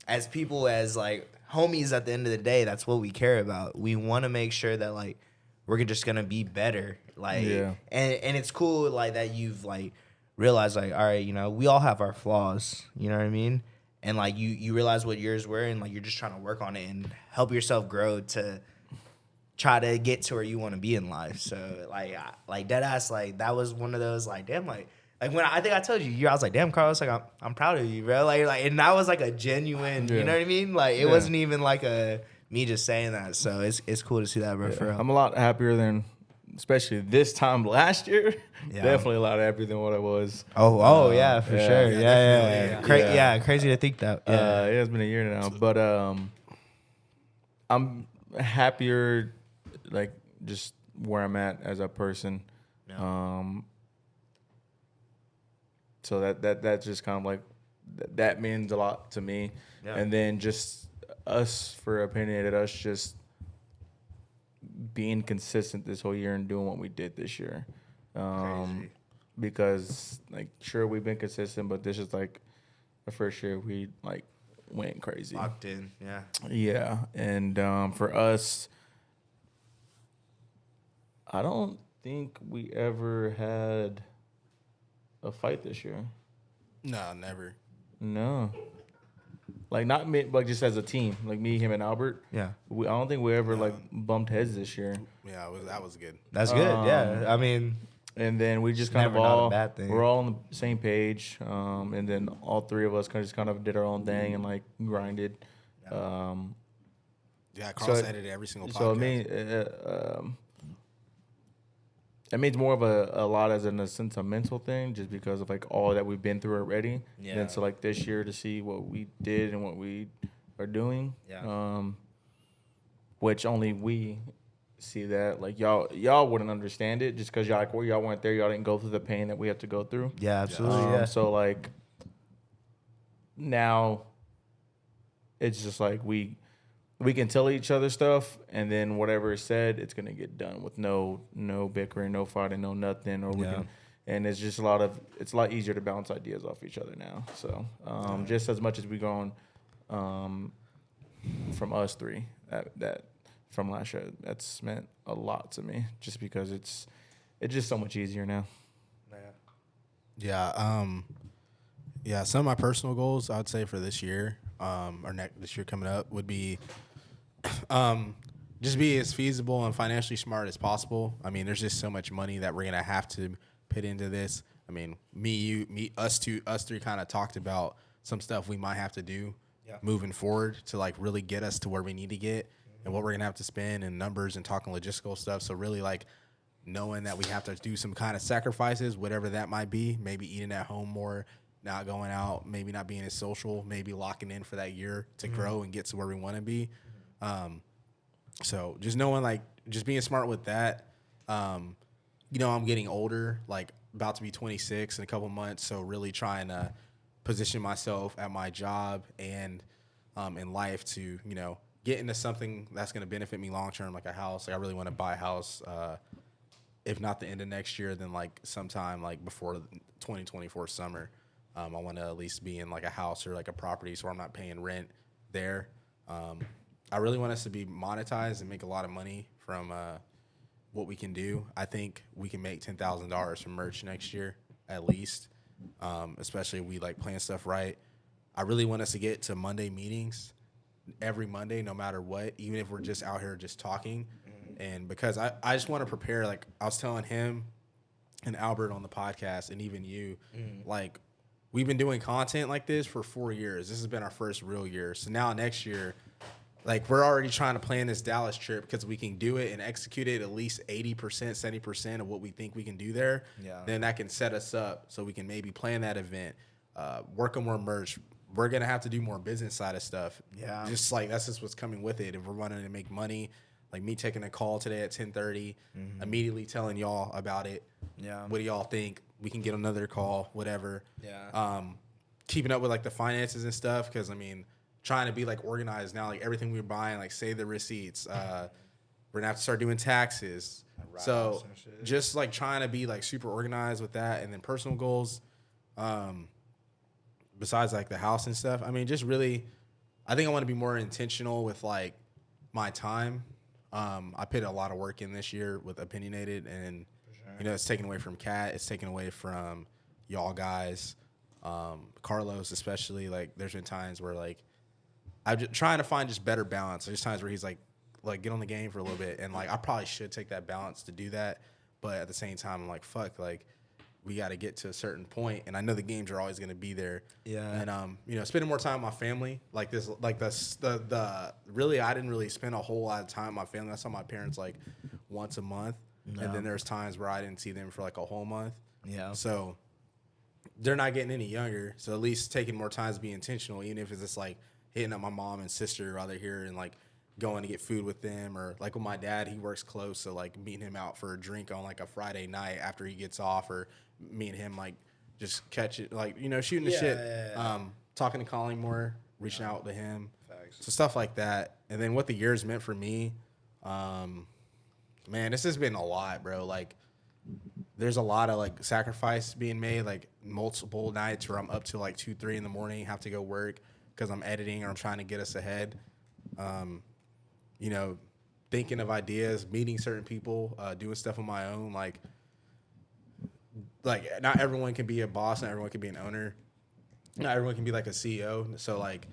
as people, as like homies at the end of the day, that's what we care about. We want to make sure that like we're just gonna be better, like, and it's cool like that you've like realized like, all right, we all have our flaws, you know what I mean, and like you realize what yours were, and like you're just trying to work on it and help yourself grow to try to get to where you want to be in life. So like dead ass, like that was one of those like damn, like when I think I told you, I was like, damn, Carlos, like I'm proud of you, bro. Like, and that was like a genuine, you know what I mean? Like, it wasn't even like me just saying that. So it's cool to see that, bro. For real. I'm a lot happier than, especially this time last year. Definitely a lot happier than what I was. Oh yeah, for sure. Yeah. Crazy to think that. Yeah, it's been a year now, but I'm happier, like just where I'm at as a person. Yeah. So that's just kind of like that means a lot to me, and then just us for Opinionated, us just being consistent this whole year and doing what we did this year, because like sure we've been consistent, but this is like the first year we like went crazy, locked in, and for us, I don't think we ever had a fight this year. No, never. No. like not me, like just as a team, like me, him, and Albert. Yeah. I don't think we ever like bumped heads this year. Yeah, that was good. That's good. Yeah. I mean, and then we just kind of never not all a bad thing. we're all on the same page. And then all three of us kind of did our own thing and like grinded. Yeah, Carlos edited every single podcast. So I mean, it means more of a lot as in a sentimental thing, just because of like all that we've been through already. Yeah. Then so like this year to see what we did and what we are doing. Yeah. Which only we see that. Like y'all wouldn't understand it just because y'all like, well, y'all weren't there. Y'all didn't go through the pain that we have to go through. Yeah, absolutely. Yeah. So like now, it's just like we can tell each other stuff, and then whatever is said, it's gonna get done with no bickering, no fighting, no nothing, or we can. And it's just it's a lot easier to bounce ideas off each other now. So just as much as we gone from us three, that from last year, that's meant a lot to me, just because it's just so much easier now. Yeah. Yeah. Some of my personal goals, I would say, for this year, this year coming up, would be just be as feasible and financially smart as possible. I mean, there's just so much money that we're gonna have to put into this. I mean, us three kind of talked about some stuff we might have to do moving forward to like really get us to where we need to get, and what we're gonna have to spend and numbers and talking logistical stuff. So really like knowing that we have to do some kind of sacrifices, whatever that might be, maybe eating at home more, not going out, maybe not being as social, maybe locking in for that year to grow and get to where we want to be. So just knowing, like, just being smart with that. I'm getting older, like about to be 26 in a couple months. So really trying to position myself at my job and in life to, get into something that's going to benefit me long-term, like a house. Like I really want to buy a house, if not the end of next year, then like sometime like before 2024 summer. I want to at least be in like a house or like a property so I'm not paying rent there. I really want us to be monetized and make a lot of money from what we can do. I think we can make $10,000 from merch next year at least, especially if we like plan stuff right. I really want us to get to Monday meetings every Monday, no matter what, even if we're just out here just talking. And because I just want to prepare, like I was telling him and Albert on the podcast and even you, like we've been doing content like this for 4 years. This has been our first real year. So now next year, like we're already trying to plan this Dallas trip because we can do it and execute it at least 80%, 70% of what we think we can do there. Yeah. Then that can set us up so we can maybe plan that event, work on more merch. We're going to have to do more business side of stuff. Yeah. Just like that's just what's coming with it. If we're wanting to make money, like me taking a call today at 10:30, immediately telling y'all about it. Yeah. What do y'all think? We can get another call, whatever. Yeah. Keeping up with like the finances and stuff. Cause I mean, trying to be like organized now, like everything we're buying, like save the receipts. We're gonna have to start doing taxes. So just like trying to be like super organized with that. And then personal goals, besides like the house and stuff. I mean, just really, I think I want to be more intentional with like my time. I put a lot of work in this year with Opinionated, and it's taken away from Kat, it's taken away from y'all guys, Carlos especially. Like, there's been times where like I'm just trying to find just better balance. There's times where he's like get on the game for a little bit, and like I probably should take that balance to do that, but at the same time I'm like, fuck, like we got to get to a certain point, and I know the games are always going to be there. Yeah. And spending more time with my family, like this, like the really, I didn't really spend a whole lot of time with my family. I saw my parents like once a month, and then there's times where I didn't see them for like a whole month. Yeah. So they're not getting any younger, so at least taking more time to be intentional, even if it's just like hitting up my mom and sister while they're here and like going to get food with them, or like with my dad, he works close, so like meeting him out for a drink on like a Friday night after he gets off, or me and him like just catch it, like shooting the shit, talking to Colin more, reaching out to him. Facts. So stuff like that. And then what the year's meant for me, man, this has been a lot, bro. Like there's a lot of like sacrifice being made, like multiple nights where I'm up till like 2-3 in the morning, have to go work because I'm editing or I'm trying to get us ahead. Thinking of ideas, meeting certain people, doing stuff on my own. Like not everyone can be a boss, not everyone can be an owner, not everyone can be like a CEO. So like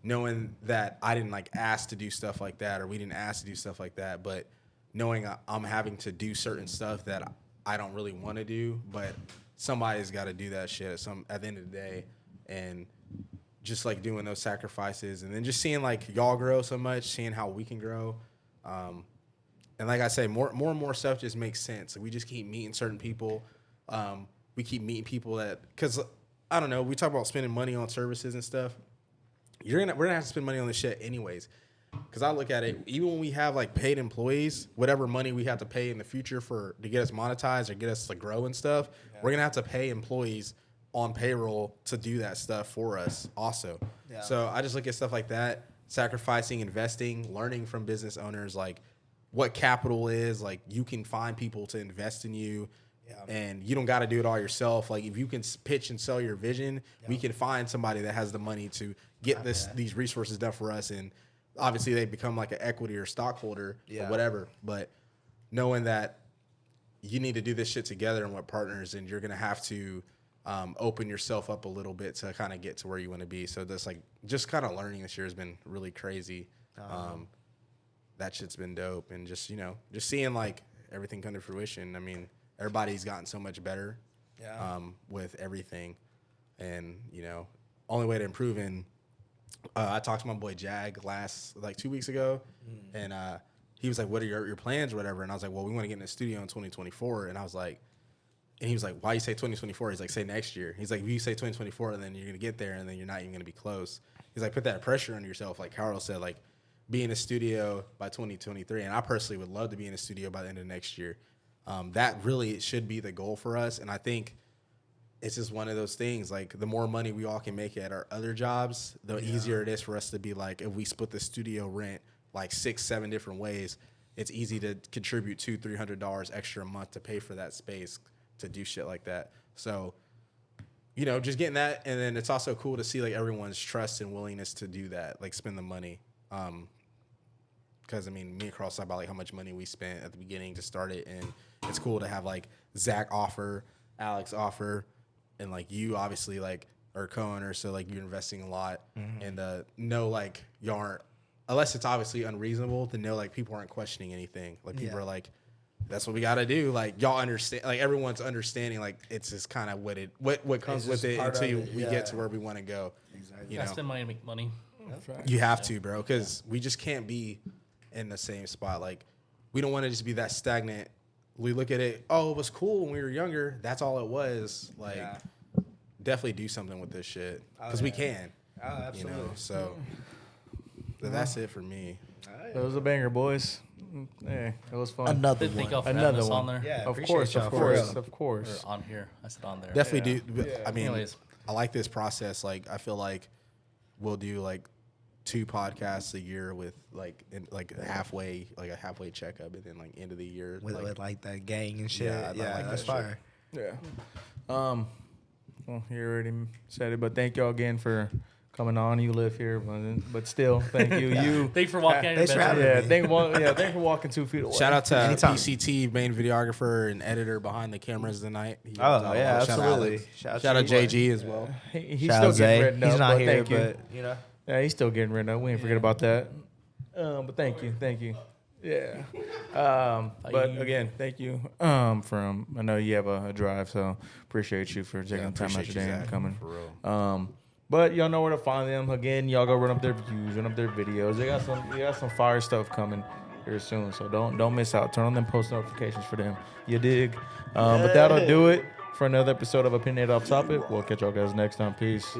knowing that I didn't like ask to do stuff like that, or we didn't ask to do stuff like that, but knowing I'm having to do certain stuff that I don't really want to do, but somebody's got to do that shit at the end of the day, and just like doing those sacrifices, and then just seeing like y'all grow so much, seeing how we can grow, and like I say, more and more stuff just makes sense. Like we just keep meeting certain people, we keep meeting people that, because I don't know, we talk about spending money on services and stuff. We're gonna have to spend money on this shit anyways. Because I look at it, even when we have like paid employees, whatever money we have to pay in the future to get us monetized or get us to grow and stuff, we're gonna have to pay employees on payroll to do that stuff for us also. Yeah. So I just look at stuff like that, sacrificing, investing, learning from business owners, like what capital is. Like you can find people to invest in you. And you don't got to do it all yourself. Like if you can pitch and sell your vision, we can find somebody that has the money to get these resources done for us. And obviously they become like an equity or stockholder or whatever. But knowing that you need to do this shit together and with partners, and you're going to have to open yourself up a little bit to kind of get to where you want to be. So that's like just kind of learning this year has been really crazy. That shit's been dope. And just, just seeing like everything come to fruition. I mean, everybody's gotten so much better with everything. And, only way to improve in, I talked to my boy Jag 2 weeks ago, and he was like, what are your plans or whatever? And I was like, well, we want to get in the studio in 2024. And I was like, and he was like, why you say 2024? He's like, say next year. He's like, if you say 2024, then you're going to get there, and then you're not even going to be close. He's like, put that pressure on yourself. Like Carlos said, like, be in the studio by 2023. And I personally would love to be in the studio by the end of next year. That really should be the goal for us. And I think it's just one of those things, like the more money we all can make at our other jobs, the easier it is for us to be like, if we split the studio rent like 6-7 different ways, it's easy to contribute $200-$300 extra a month to pay for that space to do shit like that. So, just getting that. And then it's also cool to see like everyone's trust and willingness to do that, like spend the money. Because, I mean, me and Carlos talked about like how much money we spent at the beginning to start it. And it's cool to have like Zach offer, Alex offer, and like you obviously like are co-owner, so like you're investing a lot. And know like y'all aren't, unless it's obviously unreasonable, to know like people aren't questioning anything. Like people are like, that's what we got to do. Like y'all understand, like everyone's understanding, like it's just kind of what comes with it until we get to where we want to go. Exactly. You spend money to make money. You have to, bro, because we just can't be in the same spot. Like we don't want to just be that stagnant. We look at it, oh, it was cool when we were younger. That's all it was. Like definitely do something with this shit, because we can. Oh, absolutely. So that's it for me. That was a banger, boys. Hey, it was fun. Another one. On there. Yeah, of course. Or on here. I said on there. Definitely do. Yeah. I mean, anyways, I like this process. Like, I feel like we'll do like 2 podcasts a year with like a halfway checkup, and then like end of the year with like that gang and shit. Yeah, like that's fire. Yeah. Well, you already said it, but thank y'all again for coming on. You live here, but still, thank you. Thanks for walking out of your having bedroom. me. Thanks for walking 2 feet away. Shout out to Anytime. PCT, main videographer and editor behind the cameras tonight. Absolutely. Shout out JG as well. He's still getting written up. He's not but here, thank you. but Yeah, he's still getting written up. We ain't forget about that. But thank you. Yeah. But again, thank you. I know you have a drive, so appreciate you for taking the time out your day and coming. For real. But y'all know where to find them. Again, y'all go run up their views, run up their videos. They got some fire stuff coming here soon, so don't miss out. Turn on them post notifications for them. You dig? But that'll do it for another episode of Opinionated Off-topic. We'll catch y'all guys next time. Peace.